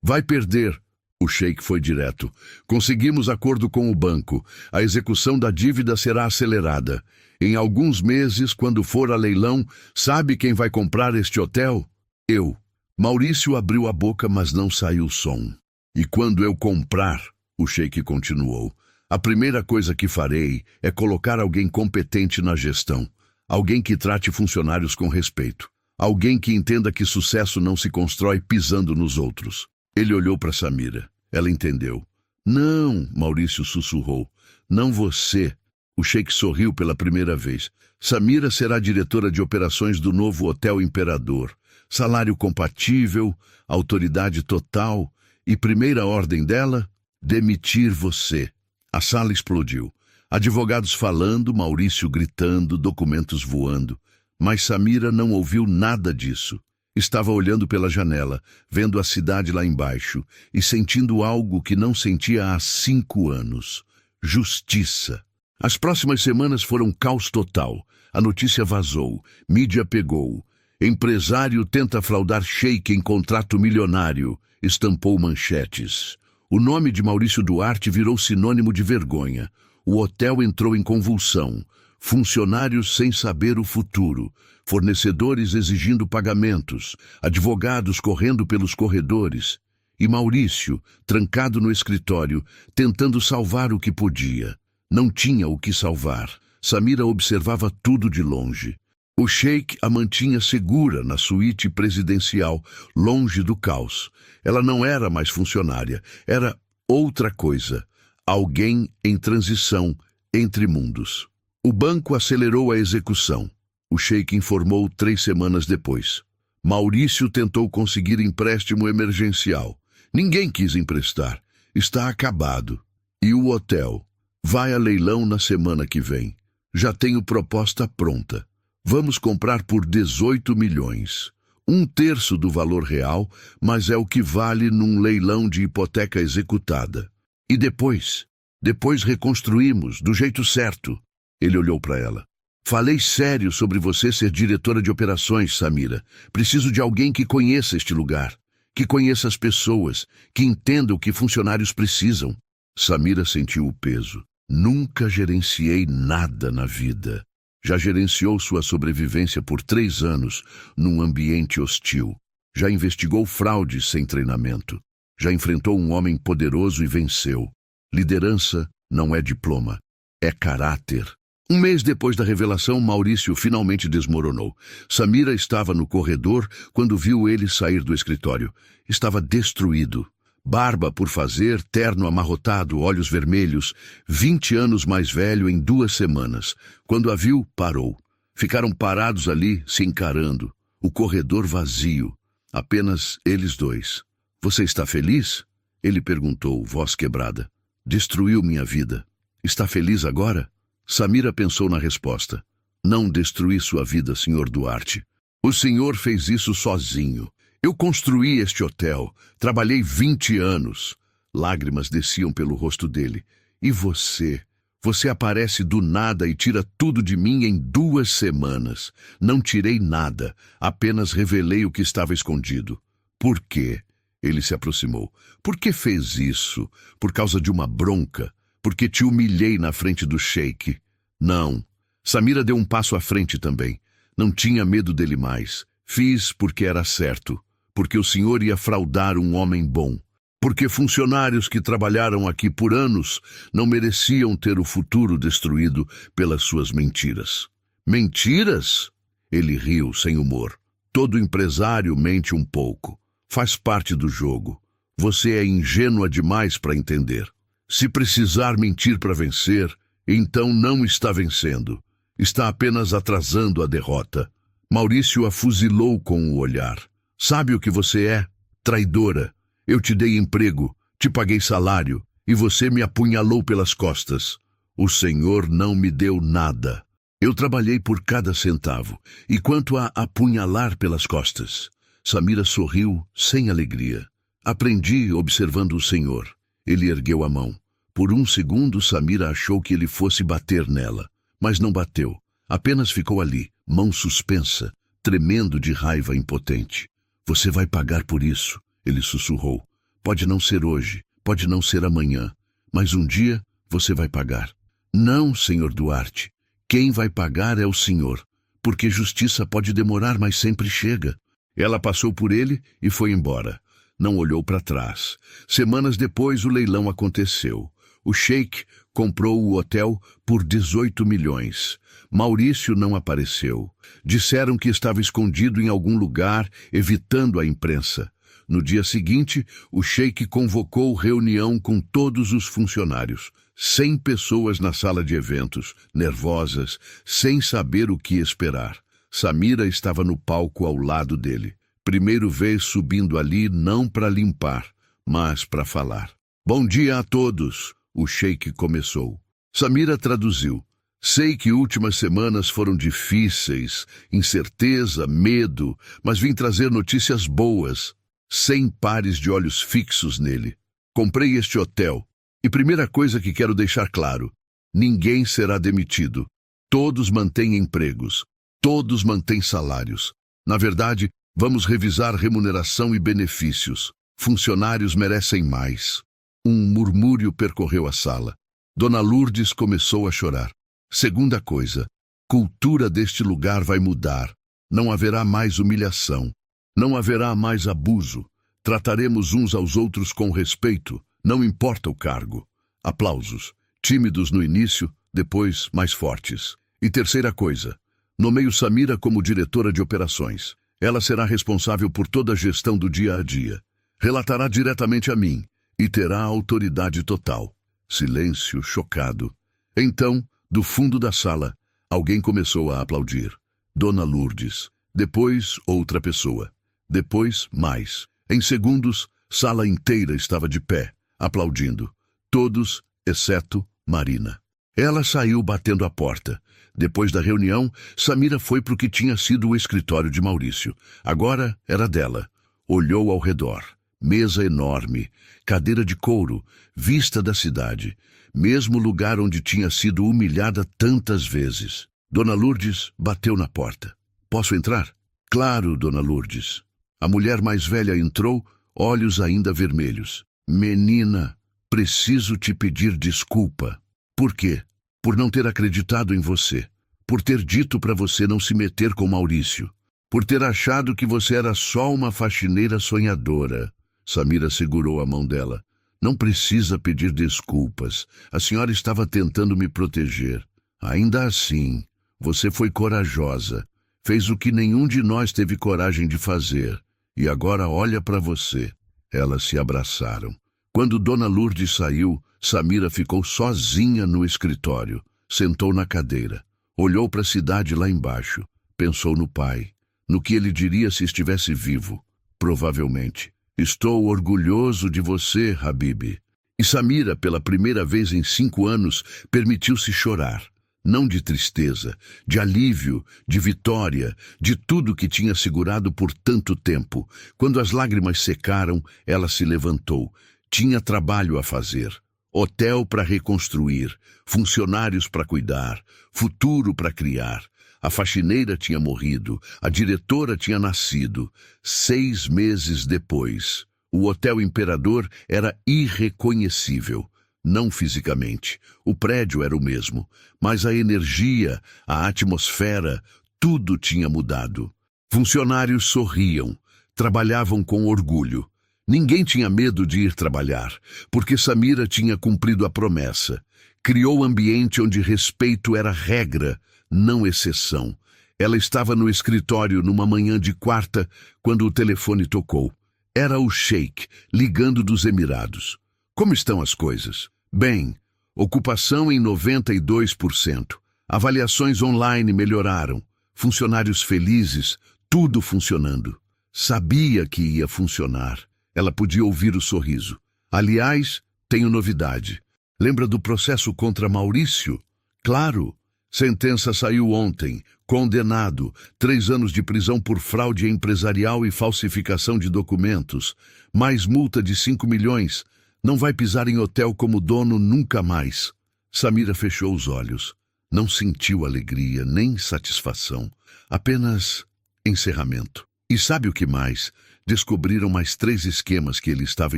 Vai perder. O sheik foi direto. Conseguimos acordo com o banco. A execução da dívida será acelerada. Em alguns meses, quando for a leilão, sabe quem vai comprar este hotel? Eu. Maurício abriu a boca, mas não saiu som. E quando eu comprar, o sheik continuou, a primeira coisa que farei é colocar alguém competente na gestão. Alguém que trate funcionários com respeito. Alguém que entenda que sucesso não se constrói pisando nos outros. Ele olhou para Samira. Ela entendeu. Não, Maurício sussurrou. Não você. O sheik sorriu pela primeira vez. Samira será diretora de operações do novo Hotel Imperador. Salário compatível, autoridade total. E primeira ordem dela? Demitir você. A sala explodiu. Advogados falando, Maurício gritando, documentos voando. Mas Samira não ouviu nada disso. Estava olhando pela janela, vendo a cidade lá embaixo e sentindo algo que não sentia há 5 anos. Justiça. As próximas semanas foram caos total. A notícia vazou, mídia pegou. Empresário tenta fraudar sheik em contrato milionário. Estampou manchetes. O nome de Maurício Duarte virou sinônimo de vergonha. O hotel entrou em convulsão. Funcionários sem saber o futuro, fornecedores exigindo pagamentos, advogados correndo pelos corredores, e Maurício, trancado no escritório, tentando salvar o que podia. Não tinha o que salvar. Samira observava tudo de longe. O sheik a mantinha segura na suíte presidencial, longe do caos. Ela não era mais funcionária, era outra coisa. Alguém em transição entre mundos. O banco acelerou a execução. O sheik informou 3 semanas depois. Maurício tentou conseguir empréstimo emergencial. Ninguém quis emprestar. Está acabado. E o hotel? Vai a leilão na semana que vem. Já tenho proposta pronta. Vamos comprar por 18 milhões. 1/3 do valor real, mas é o que vale num leilão de hipoteca executada. E depois? Depois reconstruímos, do jeito certo. Ele olhou para ela. Falei sério sobre você ser diretora de operações, Samira. Preciso de alguém que conheça este lugar, que conheça as pessoas, que entenda o que funcionários precisam. Samira sentiu o peso. Nunca gerenciei nada na vida. Já gerenciou sua sobrevivência por 3 anos num ambiente hostil. Já investigou fraudes sem treinamento. Já enfrentou um homem poderoso e venceu. Liderança não é diploma, é caráter. 1 mês depois da revelação, Maurício finalmente desmoronou. Samira estava no corredor quando viu ele sair do escritório. Estava destruído. Barba por fazer, terno amarrotado, olhos vermelhos, 20 anos mais velho em 2 semanas. Quando a viu, parou. Ficaram parados ali, se encarando. O corredor vazio. Apenas eles dois. Você está feliz? Ele perguntou, voz quebrada. Destruiu minha vida. Está feliz agora? Samira pensou na resposta. Não destruí sua vida, Sr. Duarte. O senhor fez isso sozinho. Eu construí este hotel. Trabalhei 20 anos. Lágrimas desciam pelo rosto dele. E você? Você aparece do nada e tira tudo de mim em 2 semanas. Não tirei nada. Apenas revelei o que estava escondido. Por quê? Ele se aproximou. Por que fez isso? Por causa de uma bronca? Porque te humilhei na frente do sheik? Não. Samira deu um passo à frente também. Não tinha medo dele mais. Fiz porque era certo. Porque o senhor ia fraudar um homem bom. Porque funcionários que trabalharam aqui por anos não mereciam ter o futuro destruído pelas suas mentiras. Mentiras? Ele riu sem humor. Todo empresário mente um pouco. Faz parte do jogo. Você é ingênua demais para entender. Se precisar mentir para vencer, então não está vencendo. Está apenas atrasando a derrota. Maurício a fuzilou com o olhar. Sabe o que você é? Traidora. Eu te dei emprego, te paguei salário, e você me apunhalou pelas costas. O Senhor não me deu nada. Eu trabalhei por cada centavo. E quanto a apunhalar pelas costas? Samira sorriu sem alegria. Aprendi observando o Senhor. Ele ergueu a mão. Por 1 segundo, Samira achou que ele fosse bater nela. Mas não bateu. Apenas ficou ali, mão suspensa, tremendo de raiva impotente. Você vai pagar por isso, ele sussurrou. Pode não ser hoje, pode não ser amanhã, mas um dia você vai pagar. Não, Sr. Duarte. Quem vai pagar é o senhor, porque justiça pode demorar, mas sempre chega. Ela passou por ele e foi embora. Não olhou para trás. Semanas depois, o leilão aconteceu. O sheik comprou o hotel por 18 milhões. Maurício não apareceu. Disseram que estava escondido em algum lugar, evitando a imprensa. No dia seguinte, o sheik convocou reunião com todos os funcionários. 100 pessoas na sala de eventos, nervosas, sem saber o que esperar. Samira estava no palco ao lado dele. Primeira vez subindo ali não para limpar, mas para falar. Bom dia a todos, o sheik começou. Samira traduziu. Sei que últimas semanas foram difíceis, incerteza, medo, mas vim trazer notícias boas. 100 pares de olhos fixos nele. Comprei este hotel. E primeira coisa que quero deixar claro, ninguém será demitido. Todos mantêm empregos. Todos mantêm salários. Na verdade, vamos revisar remuneração e benefícios. Funcionários merecem mais. Um murmúrio percorreu a sala. Dona Lourdes começou a chorar. Segunda coisa, cultura deste lugar vai mudar. Não haverá mais humilhação. Não haverá mais abuso. Trataremos uns aos outros com respeito, não importa o cargo. Aplausos. Tímidos no início, depois mais fortes. E terceira coisa, nomeio Samira como diretora de operações. Ela será responsável por toda a gestão do dia a dia. Relatará diretamente a mim e terá autoridade total. Silêncio chocado. Então, do fundo da sala, alguém começou a aplaudir. Dona Lourdes. Depois, outra pessoa. Depois, mais. Em segundos, sala inteira estava de pé, aplaudindo. Todos, exceto Marina. Ela saiu batendo a porta. Depois da reunião, Samira foi para o que tinha sido o escritório de Maurício. Agora era dela. Olhou ao redor. Mesa enorme, cadeira de couro, vista da cidade. Mesmo lugar onde tinha sido humilhada tantas vezes. Dona Lourdes bateu na porta. Posso entrar? Claro, Dona Lourdes. A mulher mais velha entrou, olhos ainda vermelhos. Menina, preciso te pedir desculpa. Por quê? Por não ter acreditado em você. Por ter dito para você não se meter com Maurício. Por ter achado que você era só uma faxineira sonhadora. Samira segurou a mão dela. Não precisa pedir desculpas. A senhora estava tentando me proteger. Ainda assim, você foi corajosa. Fez o que nenhum de nós teve coragem de fazer. E agora olha para você. Elas se abraçaram. Quando Dona Lourdes saiu, Samira ficou sozinha no escritório. Sentou na cadeira. Olhou para a cidade lá embaixo. Pensou no pai. No que ele diria se estivesse vivo. Provavelmente. Estou orgulhoso de você, Habib. E Samira, pela primeira vez em 5 anos, permitiu-se chorar. Não de tristeza, de alívio, de vitória, de tudo que tinha segurado por tanto tempo. Quando as lágrimas secaram, ela se levantou. Tinha trabalho a fazer. Hotel para reconstruir, funcionários para cuidar, futuro para criar. A faxineira tinha morrido, a diretora tinha nascido. 6 meses depois, o Hotel Imperador era irreconhecível. Não fisicamente, o prédio era o mesmo, mas a energia, a atmosfera, tudo tinha mudado. Funcionários sorriam, trabalhavam com orgulho. Ninguém tinha medo de ir trabalhar, porque Samira tinha cumprido a promessa. Criou ambiente onde respeito era regra, não exceção. Ela estava no escritório numa manhã de quarta, quando o telefone tocou. Era o Sheik, ligando dos Emirados. Como estão as coisas? Bem, ocupação em 92%. Avaliações online melhoraram. Funcionários felizes, tudo funcionando. Sabia que ia funcionar. Ela podia ouvir o sorriso. Aliás, tenho novidade. Lembra do processo contra Maurício? Claro. Sentença saiu ontem. Condenado. 3 anos de prisão por fraude empresarial e falsificação de documentos. Mais multa de 5 milhões. Não vai pisar em hotel como dono nunca mais. Samira fechou os olhos. Não sentiu alegria nem satisfação. Apenas encerramento. E sabe o que mais? Descobriram mais 3 esquemas que ele estava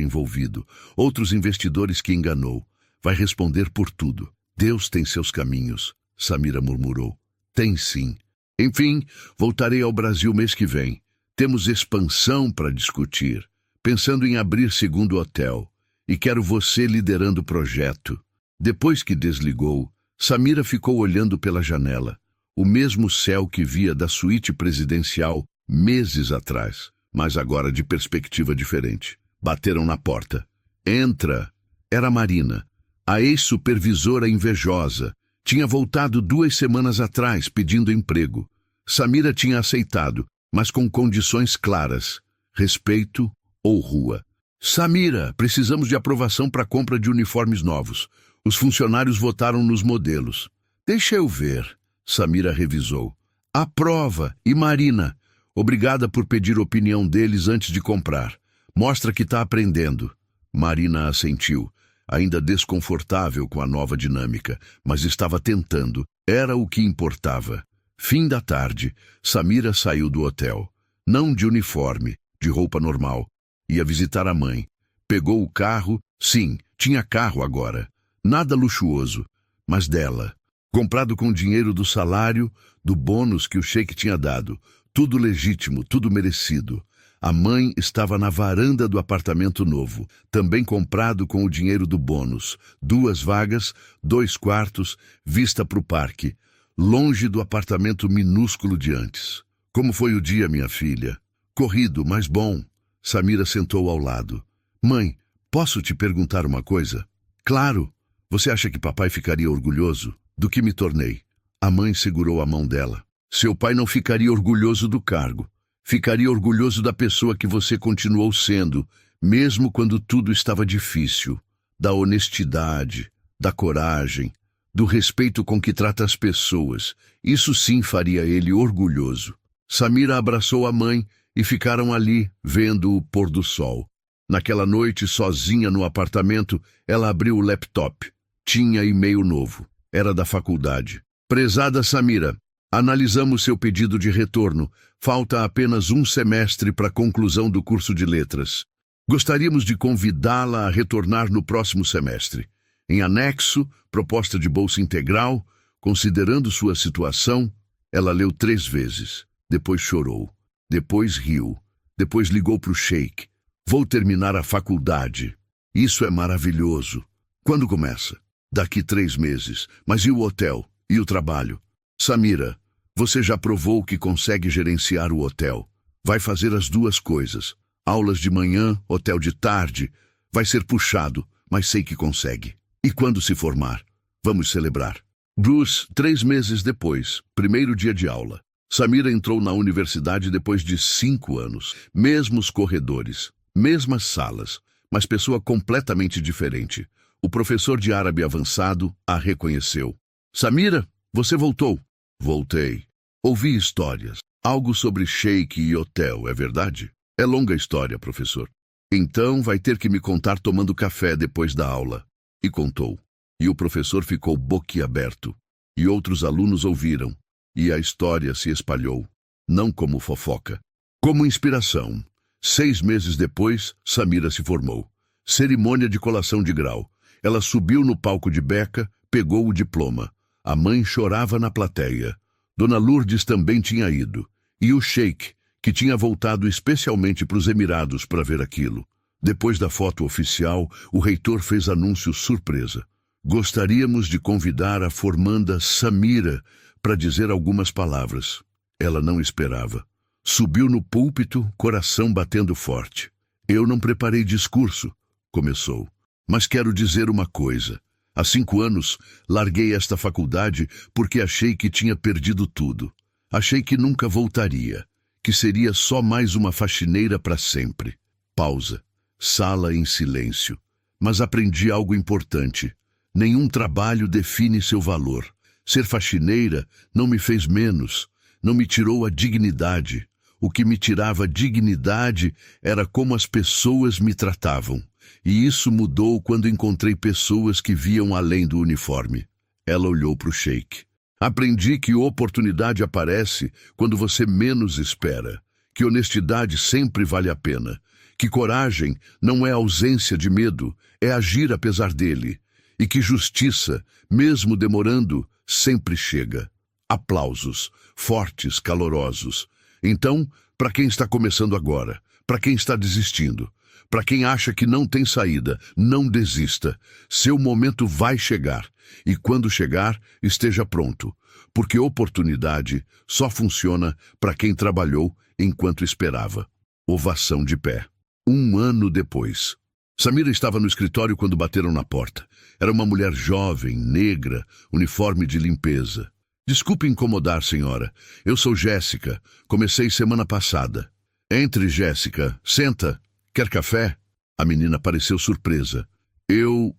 envolvido. Outros investidores que enganou. Vai responder por tudo. Deus tem seus caminhos, Samira murmurou. Tem sim. Enfim, voltarei ao Brasil mês que vem. Temos expansão para discutir. Pensando em abrir 2º hotel. E quero você liderando o projeto. Depois que desligou, Samira ficou olhando pela janela. O mesmo céu que via da suíte presidencial meses atrás, mas agora de perspectiva diferente. Bateram na porta. Entra. Era Marina, a ex-supervisora invejosa. Tinha voltado 2 semanas atrás pedindo emprego. Samira tinha aceitado, mas com condições claras. Respeito ou rua. Samira, precisamos de aprovação para a compra de uniformes novos. Os funcionários votaram nos modelos. Deixa eu ver. Samira revisou. Aprova. E Marina? Obrigada por pedir opinião deles antes de comprar. Mostra que está aprendendo. Marina assentiu, ainda desconfortável com a nova dinâmica, mas estava tentando. Era o que importava. Fim da tarde, Samira saiu do hotel. Não de uniforme, de roupa normal. Ia visitar a mãe. Pegou o carro. Sim, tinha carro agora. Nada luxuoso, mas dela. Comprado com o dinheiro do salário, do bônus que o Sheik tinha dado. Tudo legítimo, tudo merecido. A mãe estava na varanda do apartamento novo, também comprado com o dinheiro do bônus. 2 vagas, 2 quartos, vista para o parque. Longe do apartamento minúsculo de antes. Como foi o dia, minha filha? Corrido, mas bom. Samira sentou ao lado. Mãe, posso te perguntar uma coisa? Claro. Você acha que papai ficaria orgulhoso do que me tornei? A mãe segurou a mão dela. Seu pai não ficaria orgulhoso do cargo. Ficaria orgulhoso da pessoa que você continuou sendo, mesmo quando tudo estava difícil. Da honestidade, da coragem, do respeito com que trata as pessoas. Isso sim faria ele orgulhoso. Samira abraçou a mãe e ficaram ali, vendo o pôr do sol. Naquela noite, sozinha no apartamento, ela abriu o laptop. Tinha e-mail novo. Era da faculdade. Prezada Samira, analisamos seu pedido de retorno. Falta apenas um semestre para a conclusão do curso de letras. Gostaríamos de convidá-la a retornar no próximo semestre. Em anexo, proposta de bolsa integral, considerando sua situação, ela leu 3 vezes. Depois chorou. Depois riu. Depois ligou para o Sheik. Vou terminar a faculdade. Isso é maravilhoso. Quando começa? Daqui 3 meses. Mas e o hotel? E o trabalho? Samira, você já provou que consegue gerenciar o hotel. Vai fazer as 2 coisas. Aulas de manhã, hotel de tarde. Vai ser puxado, mas sei que consegue. E quando se formar? Vamos celebrar. Bruce, 3 meses depois, primeiro dia de aula. Samira entrou na universidade depois de 5 anos. Mesmos corredores, mesmas salas, mas pessoa completamente diferente. O professor de árabe avançado a reconheceu. Samira, você voltou? Voltei. Ouvi histórias. Algo sobre Sheik e hotel, é verdade? É longa história, professor. Então vai ter que me contar tomando café depois da aula. E contou. E o professor ficou boquiaberto. E outros alunos ouviram. E a história se espalhou. Não como fofoca. Como inspiração. 6 meses depois, Samira se formou. Cerimônia de colação de grau. Ela subiu no palco de Beca, pegou o diploma. A mãe chorava na plateia. Dona Lourdes também tinha ido. E o Sheik, que tinha voltado especialmente para os Emirados para ver aquilo. Depois da foto oficial, o reitor fez anúncio surpresa. Gostaríamos de convidar a formanda Samira para dizer algumas palavras. Ela não esperava. Subiu no púlpito, coração batendo forte. Eu não preparei discurso, começou. Mas quero dizer uma coisa. Há 5 anos, larguei esta faculdade porque achei que tinha perdido tudo. Achei que nunca voltaria, que seria só mais uma faxineira para sempre. Pausa. Sala em silêncio. Mas aprendi algo importante. Nenhum trabalho define seu valor. Ser faxineira não me fez menos, não me tirou a dignidade. O que me tirava a dignidade era como as pessoas me tratavam. E isso mudou quando encontrei pessoas que viam além do uniforme. Ela olhou para o Sheik. Aprendi que oportunidade aparece quando você menos espera, que honestidade sempre vale a pena, que coragem não é ausência de medo, é agir apesar dele, e que justiça, mesmo demorando, sempre chega. Aplausos, fortes, calorosos. Então, para quem está começando agora, para quem está desistindo, para quem acha que não tem saída, não desista. Seu momento vai chegar. E quando chegar, esteja pronto. Porque oportunidade só funciona para quem trabalhou enquanto esperava. Ovação de pé. 1 ano depois. Samira estava no escritório quando bateram na porta. Era uma mulher jovem, negra, uniforme de limpeza. Desculpe incomodar, senhora. Eu sou Jéssica. Comecei semana passada. Entre, Jéssica. Senta. Quer café? A menina pareceu surpresa. Eu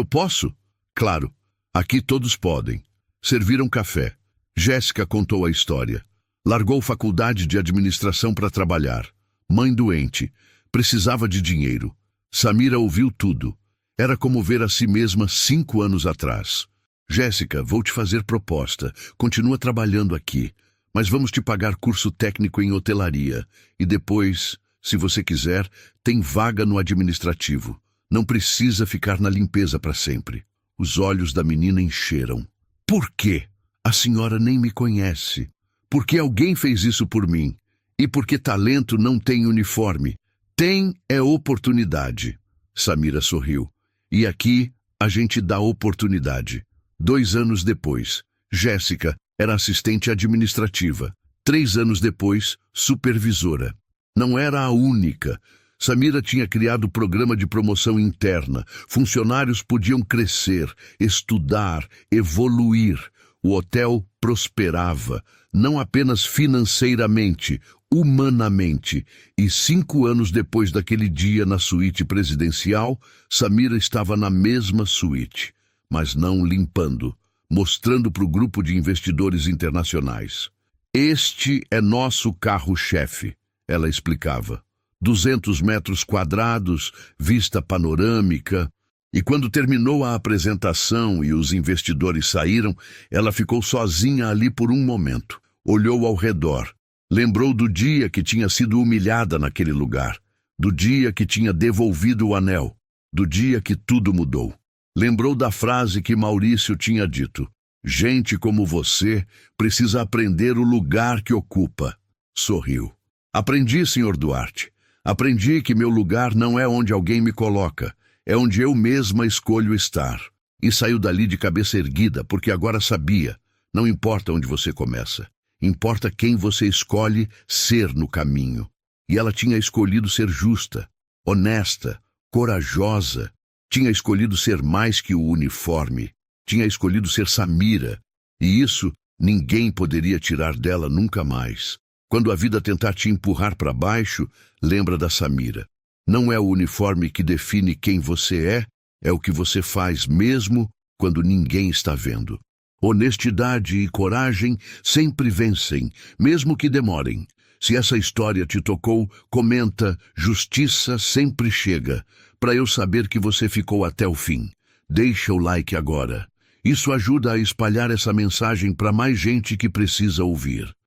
posso? Claro. Aqui todos podem. Serviram café. Jéssica contou a história. Largou faculdade de administração para trabalhar. Mãe doente. Precisava de dinheiro. Samira ouviu tudo. Era como ver a si mesma 5 anos atrás. Jéssica, vou te fazer proposta. Continua trabalhando aqui. Mas vamos te pagar curso técnico em hotelaria. E depois, se você quiser, tem vaga no administrativo. Não precisa ficar na limpeza para sempre. Os olhos da menina encheram. Por quê? A senhora nem me conhece. Porque alguém fez isso por mim. E porque talento não tem uniforme. Tem é oportunidade. Samira sorriu. E aqui a gente dá oportunidade. 2 anos depois, Jéssica era assistente administrativa. 3 anos depois, supervisora. Não era a única. Samira tinha criado programa de promoção interna. Funcionários podiam crescer, estudar, evoluir. O hotel prosperava. não apenas financeiramente, humanamente. E 5 anos depois daquele dia na suíte presidencial, Samira estava na mesma suíte, mas não limpando, mostrando para o grupo de investidores internacionais. Este é nosso carro-chefe, ela explicava. 200 metros quadrados, vista panorâmica. E quando terminou a apresentação e os investidores saíram, ela ficou sozinha ali por um momento. Olhou ao redor. Lembrou do dia que tinha sido humilhada naquele lugar. Do dia que tinha devolvido o anel. Do dia que tudo mudou. Lembrou da frase que Maurício tinha dito. Gente como você precisa aprender o lugar que ocupa. Sorriu. Aprendi, Sr. Duarte. Aprendi que meu lugar não é onde alguém me coloca. É onde eu mesma escolho estar. E saiu dali de cabeça erguida, porque agora sabia. Não importa onde você começa. Importa quem você escolhe ser no caminho. E ela tinha escolhido ser justa, honesta, corajosa. Tinha escolhido ser mais que o uniforme. Tinha escolhido ser Samira. E isso ninguém poderia tirar dela nunca mais. Quando a vida tentar te empurrar para baixo, lembra da Samira. Não é o uniforme que define quem você é o que você faz mesmo quando ninguém está vendo. Honestidade e coragem sempre vencem, mesmo que demorem. Se essa história te tocou, comenta, justiça sempre chega, para eu saber que você ficou até o fim. Deixa o like agora. Isso ajuda a espalhar essa mensagem para mais gente que precisa ouvir.